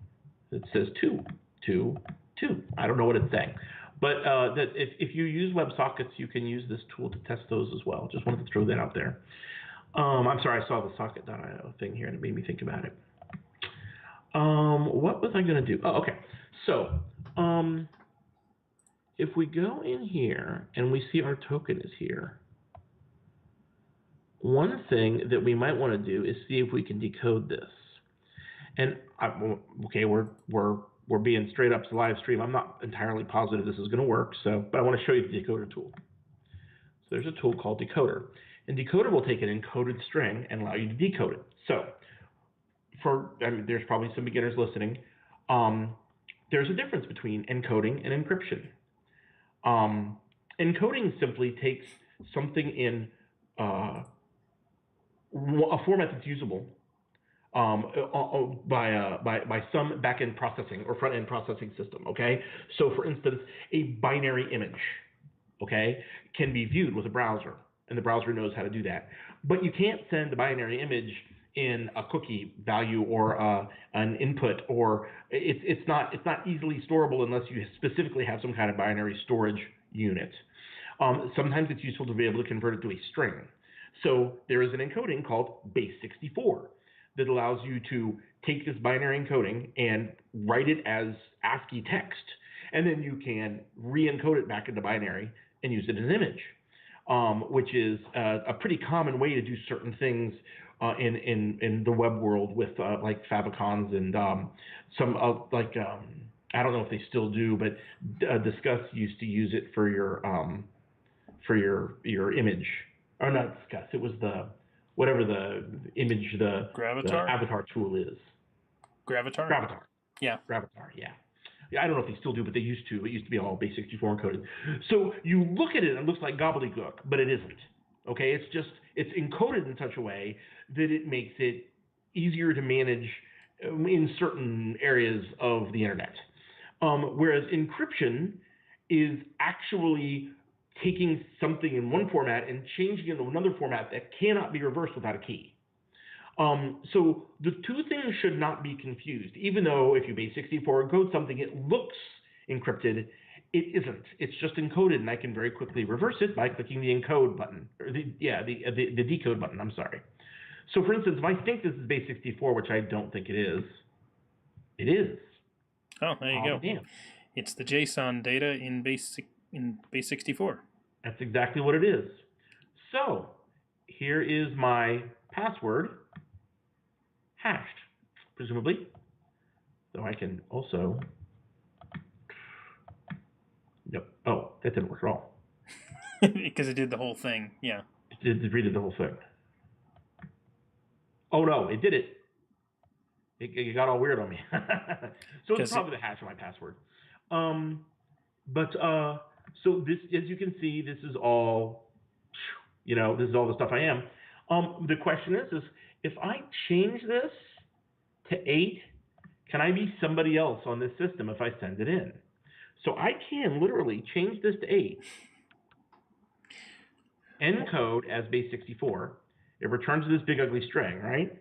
Speaker 2: It says 2, 2, 2. I don't know what it's saying. But that if you use WebSockets, you can use this tool to test those as well. Just wanted to throw that out there. I'm sorry, I saw the socket.io thing here and it made me think about it. What was I going to do? Oh, okay. So if we go in here and we see our token is here, one thing that we might want to do is see if we can decode this. And okay, we're being straight up to live stream. I'm not entirely positive this is going to work, but I want to show you the decoder tool. So there's a tool called Decoder, and Decoder will take an encoded string and allow you to decode it. So there's probably some beginners listening. There's a difference between encoding and encryption. Encoding simply takes something in a format that's usable by some back-end processing or front-end processing system, okay? So for instance, a binary image, okay, can be viewed with a browser, and the browser knows how to do that. But you can't send a binary image in a cookie value or an input, or it's not easily storable unless you specifically have some kind of binary storage unit. Sometimes it's useful to be able to convert it to a string. So there is an encoding called base64 that allows you to take this binary encoding and write it as ASCII text, and then you can re-encode it back into binary and use it as an image, which is a pretty common way to do certain things in the web world with like favicons and some I don't know if they still do, but Discuss used to use it for your image, or not Discuss. It was whatever the image, the avatar tool is.
Speaker 1: Gravatar?
Speaker 2: Gravatar.
Speaker 1: Yeah.
Speaker 2: Gravatar, yeah. I don't know if they still do, but they used to. It used to be all base64 encoded. So you look at it and it looks like gobbledygook, but it isn't. Okay, it's encoded in such a way that it makes it easier to manage in certain areas of the internet. Whereas encryption is actually taking something in one format and changing it into another format that cannot be reversed without a key. So the two things should not be confused. Even though if you base64 encode something, it looks encrypted, it isn't. It's just encoded, and I can very quickly reverse it by clicking the encode button, or the decode button. I'm sorry. So for instance, if I think this is base64, which I don't think it is, it is.
Speaker 1: Oh, there you go.
Speaker 2: Damn.
Speaker 1: It's the JSON data in base64.
Speaker 2: That's exactly what it is. So here is my password hashed, presumably. So I can also, nope. Oh, that didn't work at all.
Speaker 1: Because it did the whole thing, yeah.
Speaker 2: It redid the whole thing. Oh no, it did it. It got all weird on me. So it's probably the hash of my password. So this, as you can see, this is all, this is all the stuff I am. The question is if I change this to 8, can I be somebody else on this system if I send it in? So I can literally change this to 8, encode as base 64. It returns this big ugly string, right?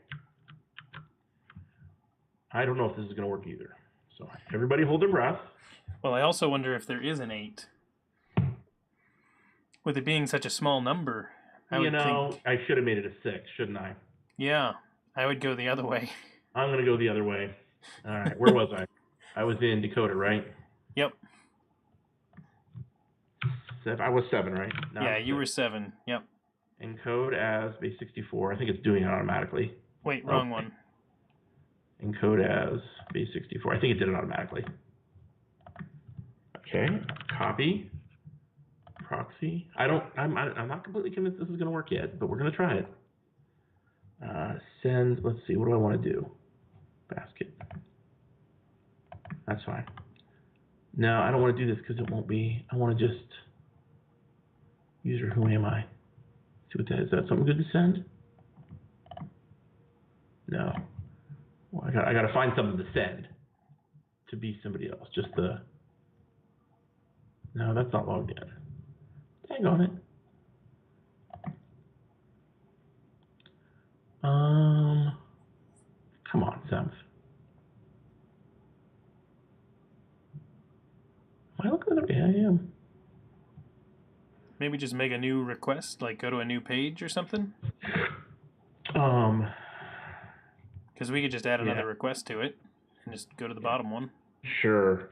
Speaker 2: I don't know if this is going to work either. So everybody hold their breath.
Speaker 1: Well, I also wonder if there is an 8. With it being such a small number, I would think...
Speaker 2: I should have made it a 6, shouldn't I?
Speaker 1: Yeah, I would go the other way.
Speaker 2: I'm going to go the other way. All right, where was I? I was in Dakota, right?
Speaker 1: Yep.
Speaker 2: I was 7, right?
Speaker 1: No, yeah, you were 7, yep.
Speaker 2: Encode as base 64. I think it's doing it automatically.
Speaker 1: Wait, wrong one.
Speaker 2: Encode as base 64. I think it did it automatically. Okay, copy. Proxy. I'm not completely convinced this is going to work yet, but we're going to try it. Send, let's see, what do I want to do? Basket. That's fine. No, I don't want to do this because it won't be. I want to just user who am I? See what that is. Is that something good to send? No. Well, I got to find something to send to be somebody else. Just the. No, that's not logged in. Dang on it. Come on, Sempf. Am I looking at it? Yeah, I am.
Speaker 1: Maybe just make a new request, like go to a new page or something? Because we could just add another request to it and just go to the bottom one.
Speaker 2: Sure.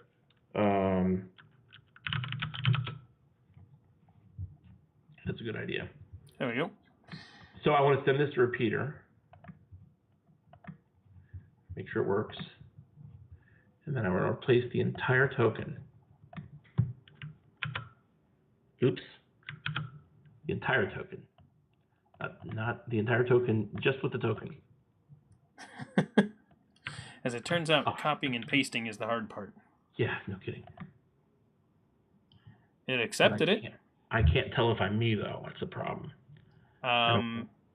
Speaker 2: That's a good idea.
Speaker 1: There we go.
Speaker 2: So I want to send this to repeater. Make sure it works. And then I want to replace the entire token. Oops. The entire token. Not the entire token, just with the token.
Speaker 1: As it turns out, copying and pasting is the hard part.
Speaker 2: Yeah, no kidding.
Speaker 1: It accepted it.
Speaker 2: I can't tell if I'm me, though. That's the problem.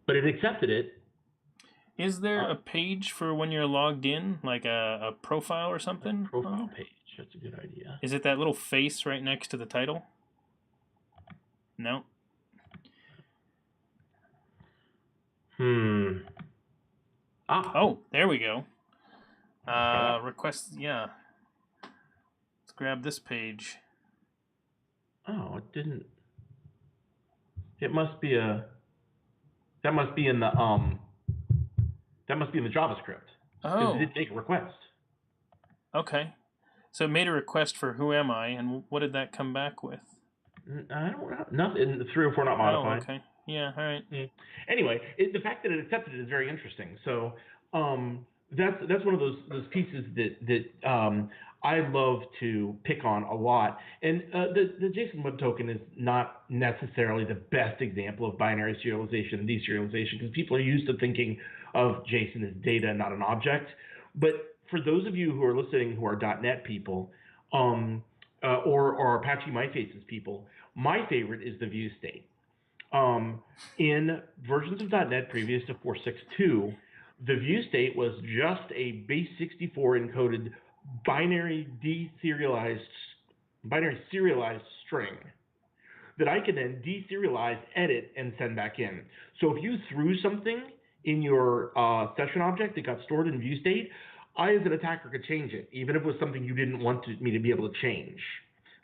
Speaker 2: But it accepted it.
Speaker 1: Is there a page for when you're logged in, like a profile or something?
Speaker 2: A profile page. That's a good idea.
Speaker 1: Is it that little face right next to the title? No. Oh, there we go. Request, yeah. Let's grab this page.
Speaker 2: Oh, it didn't. It must be that must be in the JavaScript.
Speaker 1: Oh.
Speaker 2: It did take a request.
Speaker 1: Okay. So it made a request for who am I, and what did that come back with?
Speaker 2: I don't know. Nothing. 3 or 4 not modified.
Speaker 1: Oh, okay. Yeah, all right.
Speaker 2: Yeah. Anyway, the fact that it accepted it is very interesting. So that's one of those pieces that I love to pick on a lot. And the JSON Web Token is not necessarily the best example of binary serialization and deserialization because people are used to thinking of JSON as data, not an object. But for those of you who are listening who are .NET people or Apache MyFaces people, my favorite is the view state. In versions of .NET previous to 4.6.2, the view state was just a base 64 encoded binary serialized string that I could then deserialize, edit, and send back in. So if you threw something in your session object that got stored in view state, I as an attacker could change it, even if it was something you didn't want me to be able to change,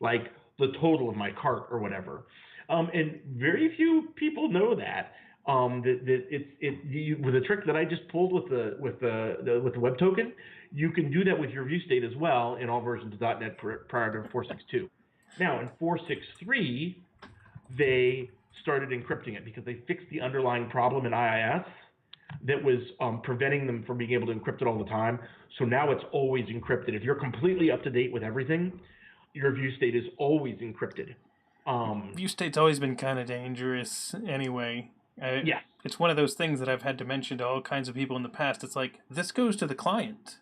Speaker 2: like the total of my cart or whatever. And very few people know that. With the trick that I just pulled with the web token, you can do that with your view state as well in all versions of .NET prior to 4.6.2. Now in 4.6.3, they started encrypting it because they fixed the underlying problem in IIS that was preventing them from being able to encrypt it all the time. So now it's always encrypted. If you're completely up to date with everything, your view state is always encrypted.
Speaker 1: View state's always been kind of dangerous anyway.
Speaker 2: Yeah.
Speaker 1: It's one of those things that I've had to mention to all kinds of people in the past. It's like, this goes to the client.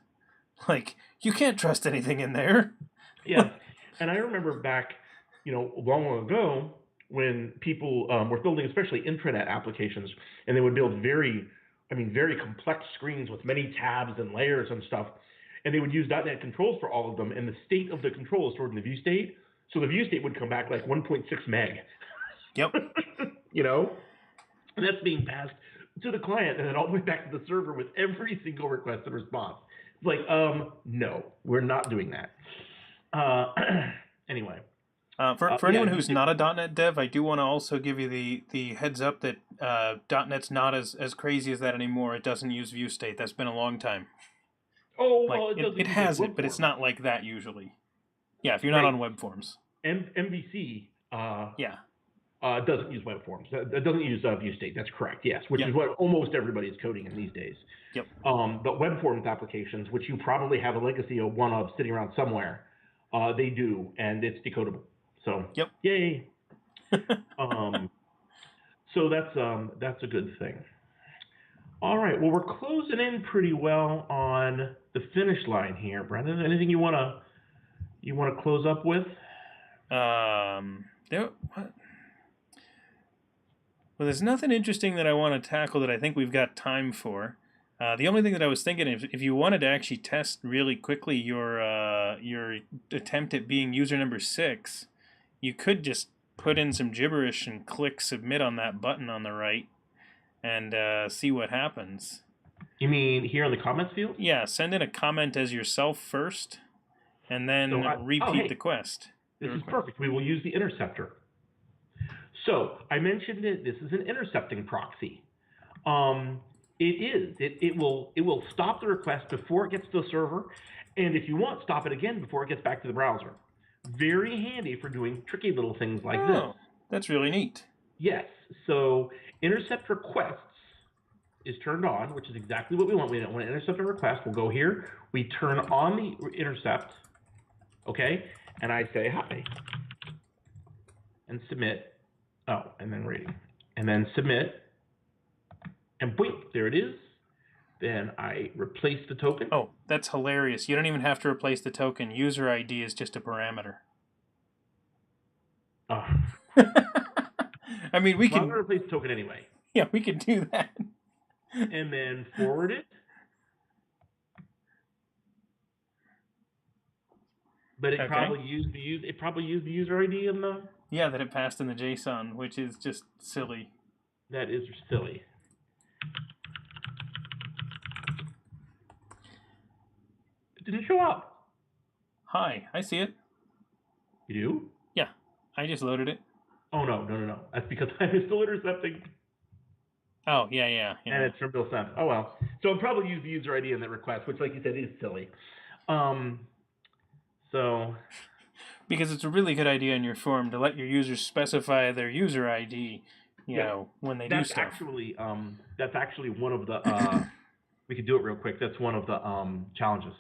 Speaker 1: Like, you can't trust anything in there.
Speaker 2: Yeah. And I remember back, long ago when people were building especially intranet applications, and they would build very complex screens with many tabs and layers and stuff, and they would use .NET controls for all of them, and the state of the control is stored in the view state. So the view state would come back like 1.6 meg.
Speaker 1: Yep.
Speaker 2: And that's being passed to the client and then all the way back to the server with every single request and response. It's like, no, we're not doing that. Anyway.
Speaker 1: For anyone who's not a .NET dev, I do want to also give you the heads up that .NET's not as crazy as that anymore. It doesn't use view state. That's been a long time.
Speaker 2: Oh,
Speaker 1: like,
Speaker 2: well,
Speaker 1: it has it, but it's not like that usually. Yeah, if you're not on web forms.
Speaker 2: MVC
Speaker 1: yeah.
Speaker 2: Doesn't use web forms. It doesn't use view state. That's correct, yes, which is what almost everybody is coding in these days.
Speaker 1: Yep.
Speaker 2: But web forms applications, which you probably have a legacy of one of sitting around somewhere, they do, and it's decodable. So,
Speaker 1: yep.
Speaker 2: Yay. So that's a good thing. All right. Well, we're closing in pretty well on the finish line here, Brendan. Anything you wanna close up with?
Speaker 1: What? Well, there's nothing interesting that I want to tackle that I think we've got time for. The only thing that I was thinking, if you wanted to actually test really quickly your attempt at being user number 6, you could just put in some gibberish and click submit on that button on the right and see what happens.
Speaker 2: You mean here in the comments field?
Speaker 1: Yeah, send in a comment as yourself first, and then repeat the quest.
Speaker 2: This is perfect. We will use the interceptor. So I mentioned that this is an intercepting proxy. It will stop the request before it gets to the server, and if you want, stop it again before it gets back to the browser. Very handy for doing tricky little things like this.
Speaker 1: That's really neat.
Speaker 2: Yes. So intercept requests is turned on, which is exactly what we want. We want to intercept a request. We'll go here. We turn on the intercept. Okay. And I say hi. And submit. Oh, and then rating. And then submit. And boink, there it is. Then I replace the token.
Speaker 1: Oh, that's hilarious. You don't even have to replace the token. User ID is just a parameter.
Speaker 2: Oh.
Speaker 1: I mean, we can...
Speaker 2: I'm going to replace the token anyway.
Speaker 1: Yeah, we can do that.
Speaker 2: And then forward it. But it probably used the user ID in the...
Speaker 1: Yeah, that it passed in the JSON, which is just silly.
Speaker 2: That is silly. It didn't show up.
Speaker 1: Hi, I see it.
Speaker 2: You do?
Speaker 1: Yeah, I just loaded it.
Speaker 2: Oh, no. That's because I'm still intercepting.
Speaker 1: Oh, yeah.
Speaker 2: And it's from Bill Sempf. Oh, well. So I'll probably use the user ID in that request, which, like you said, is silly. So...
Speaker 1: Because it's a really good idea in your form to let your users specify their user ID, you know, when they do stuff.
Speaker 2: That's actually one of the... we could do it real quick. That's one of the challenges.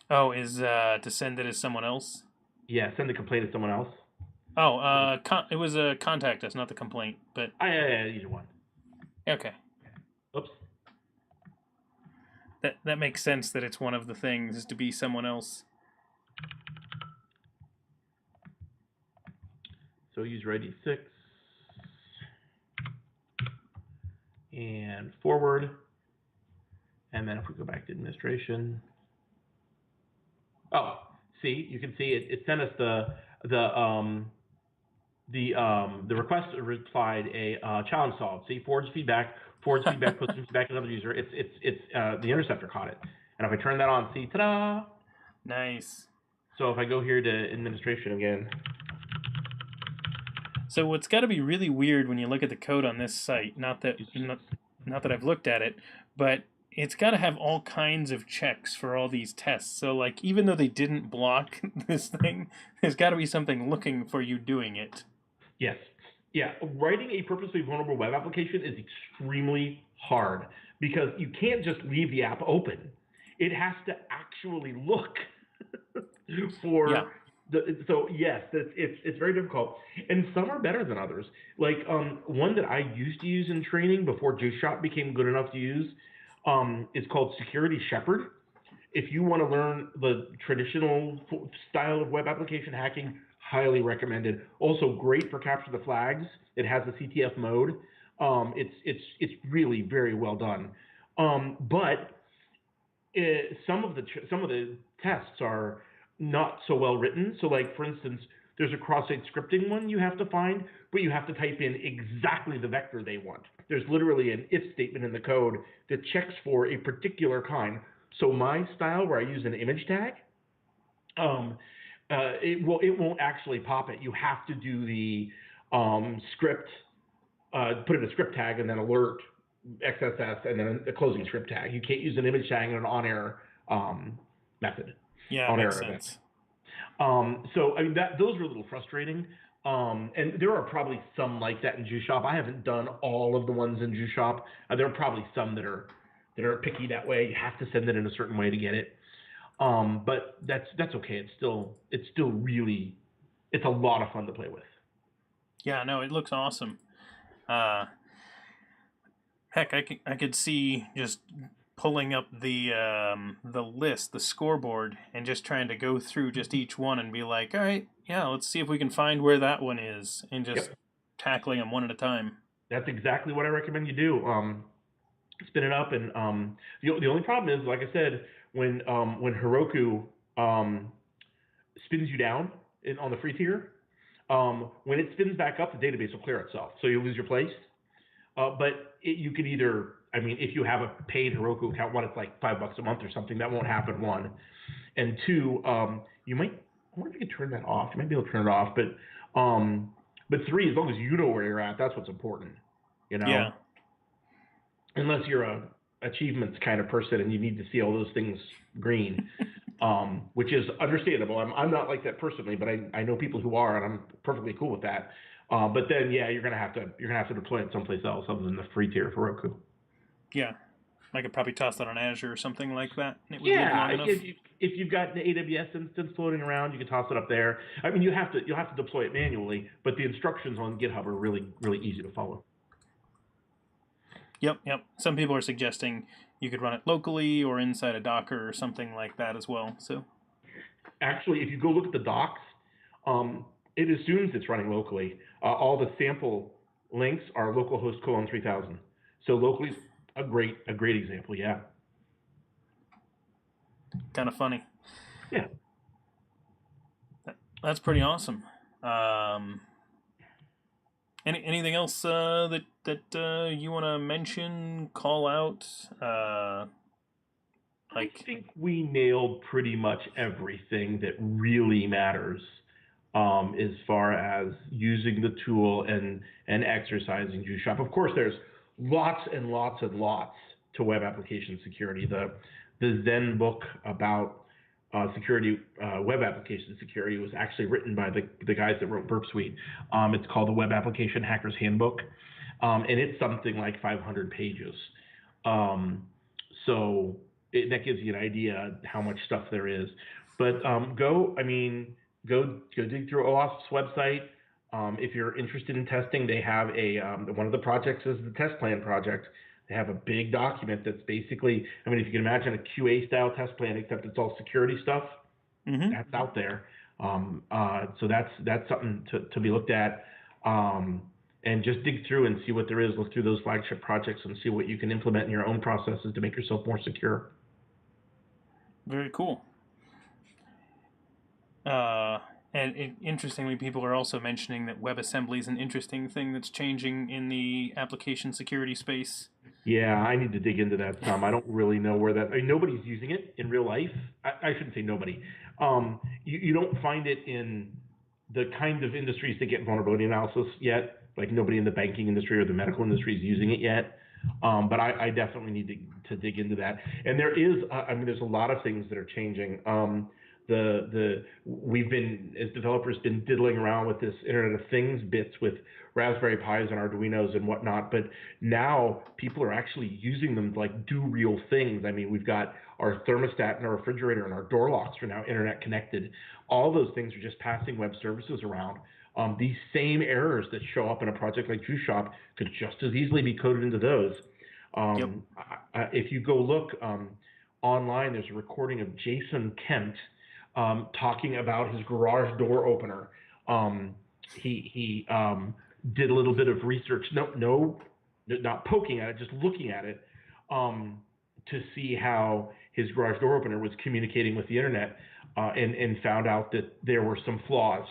Speaker 1: Oh, is to send it as someone else?
Speaker 2: Yeah, send the complaint to someone else.
Speaker 1: Oh, it was a contact us, not the complaint, but...
Speaker 2: Yeah, either one.
Speaker 1: Okay.
Speaker 2: Oops.
Speaker 1: That makes sense that it's one of the things is to be someone else.
Speaker 2: So user ID 6. And forward. And then if we go back to administration. Oh, see, you can see it sent us the request replied a challenge solved. See, forwards feedback, puts feedback to another user. It's the interceptor caught it. And if I turn that on, see, ta-da!
Speaker 1: Nice.
Speaker 2: So if I go here to administration again.
Speaker 1: So what's got to be really weird when you look at the code on this site, not that I've looked at it, but it's got to have all kinds of checks for all these tests. So like even though they didn't block this thing, there's got to be something looking for you doing it.
Speaker 2: Yes. Yeah, writing a purposely vulnerable web application is extremely hard because you can't just leave the app open. It has to actually look
Speaker 1: Yeah.
Speaker 2: for the. So yes, it's very difficult, and some are better than others. Like one that I used to use in training before Juice Shop became good enough to use is called Security Shepherd. If you want to learn the traditional style of web application hacking, highly recommended. Also great for capture the flags. It has a CTF mode. It's really very well done. But some of the tests are not so well written. So like for instance, there's a cross-site scripting one you have to find, but you have to type in exactly the vector they want. There's literally an if statement in the code that checks for a particular kind. So my style, where I use an image tag, it won't actually pop it. You have to do the script, put in a script tag and then alert XSS and then a closing script tag. You can't use an image tag in an on-error method.
Speaker 1: Yeah, makes sense.
Speaker 2: So I mean those are a little frustrating. And there are probably some like that in Juice Shop. I haven't done all of the ones in Juice Shop. There are probably some that are picky that way. You have to send it in a certain way to get it. But that's okay. It's still really, it's a lot of fun to play with.
Speaker 1: Yeah, no, it looks awesome. Heck, I could see just pulling up the list, the scoreboard, and just trying to go through just each one and be like, all right, yeah, let's see if we can find where that one is, and just tackling them one at a time.
Speaker 2: That's exactly what I recommend you do. Spin it up, and the only problem is, like I said, when Heroku spins you down on the free tier, when it spins back up, the database will clear itself, so you lose your place. But you can either, I mean, if you have a paid Heroku account, one, it's like $5 a month or something. That won't happen. One, and two, you might. I wonder if you can turn that off. You might be able to turn it off, but three, as long as you know where you're at, that's what's important. You know.
Speaker 1: Yeah.
Speaker 2: Unless you're a achievements kind of person and you need to see all those things green, which is understandable. I'm not like that personally, but I know people who are, and I'm perfectly cool with that. But then, yeah, you're gonna have to deploy it someplace else other than the free tier for Roku.
Speaker 1: Yeah, I could probably toss that on Azure or something like that.
Speaker 2: It would live long enough. If you've got the AWS instance floating around, you can toss it up there. I mean, you'll have to deploy it manually, but the instructions on GitHub are really easy to follow.
Speaker 1: Yep. Some people are suggesting you could run it locally or inside a Docker or something like that as well. So,
Speaker 2: actually, if you go look at the docs, it assumes it's running locally. All the sample links are localhost :3000. So locally is a great example. Yeah.
Speaker 1: Kind of funny.
Speaker 2: Yeah.
Speaker 1: That's pretty awesome. Anything else that you want to mention, call out?
Speaker 2: I think we nailed pretty much everything that really matters as far as using the tool and exercising Juice Shop. Of course, there's lots and lots and lots to web application security. The Zen book about security, web application security, was actually written by the guys that wrote Burp Suite. It's called the Web Application Hacker's Handbook, and it's something like 500 pages. So that gives you an idea how much stuff there is. But go dig through OWASP's website. If you're interested in testing, they have one of the projects is the test plan project. They have a big document that's basically, I mean, if you can imagine a QA style test plan, except it's all security stuff, that's out there. So that's something to be looked at. And just dig through and see what there is. Look through those flagship projects and see what you can implement in your own processes to make yourself more secure.
Speaker 1: Very cool. And interestingly, people are also mentioning that WebAssembly is an interesting thing that's changing in the application security space.
Speaker 2: Yeah, I need to dig into that some. I don't really know where that. I mean, nobody's using it in real life. I shouldn't say nobody. You don't find it in the kind of industries that get vulnerability analysis yet. Like nobody in the banking industry or the medical industry is using it yet. But I definitely need to dig into that. And there is, there's a lot of things that are changing. we've been, as developers, been diddling around with this Internet of Things bits with Raspberry Pis and Arduinos and whatnot, but now people are actually using them to like do real things. I mean, we've got our thermostat and our refrigerator and our door locks are now internet connected. All those things are just passing web services around. These same errors that show up in a project like Juice Shop could just as easily be coded into those.
Speaker 1: Yep.
Speaker 2: If you go look online, there's a recording of Jason Kent talking about his garage door opener. He did a little bit of research, not poking at it, just looking at it to see how his garage door opener was communicating with the internet, and found out that there were some flaws.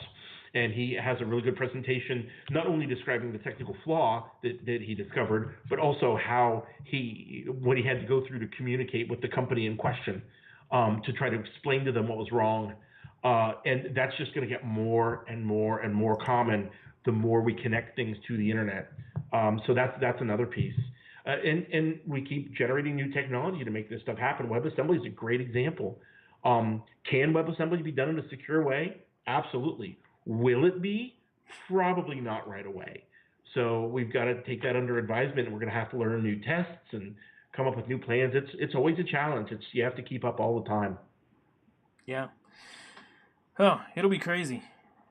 Speaker 2: And he has a really good presentation, not only describing the technical flaw that he discovered, but also what he had to go through to communicate with the company in question, to try to explain to them what was wrong. And that's just going to get more and more and more common the more we connect things to the internet. So that's another piece. And we keep generating new technology to make this stuff happen. WebAssembly is a great example. Can WebAssembly be done in a secure way? Absolutely. Will it be? Probably not right away. So we've got to take that under advisement, and we're going to have to learn new tests and come up with new plans. It's always a challenge. You have to keep up all the time.
Speaker 1: Yeah. Oh, it'll be crazy.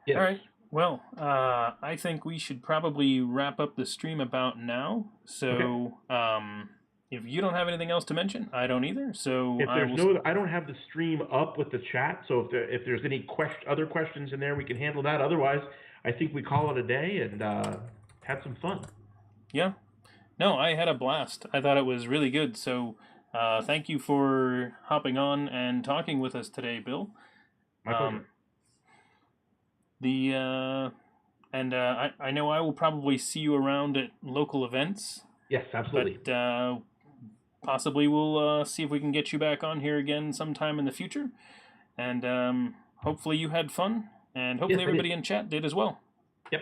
Speaker 2: Yes.
Speaker 1: All right. Well, I think we should probably wrap up the stream about now. So, okay. If you don't have anything else to mention, I don't either. So
Speaker 2: I don't have the stream up with the chat. So if there's any other questions in there, we can handle that. Otherwise, I think we call it a day and had some fun.
Speaker 1: Yeah. No, I had a blast. I thought it was really good. So thank you for hopping on and talking with us today, Bill.
Speaker 2: My pleasure.
Speaker 1: I know I will probably see you around at local events.
Speaker 2: Yes, absolutely.
Speaker 1: But possibly we'll see if we can get you back on here again sometime in the future. And hopefully you had fun, and hopefully everybody in chat did as well.
Speaker 2: Yep.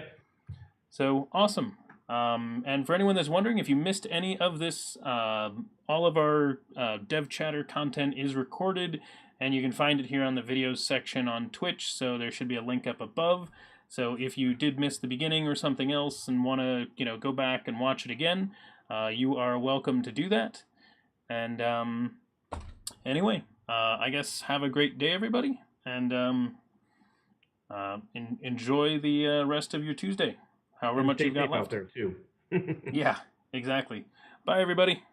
Speaker 1: So awesome. And for anyone that's wondering, if you missed any of this, all of our DevChatter content is recorded, and you can find it here on the videos section on Twitch, so there should be a link up above. So if you did miss the beginning or something else and want to go back and watch it again, you are welcome to do that. And anyway, I guess have a great day, everybody, and enjoy the rest of your Tuesday, however much you've got left.
Speaker 2: Out there too.
Speaker 1: Yeah, exactly. Bye, everybody.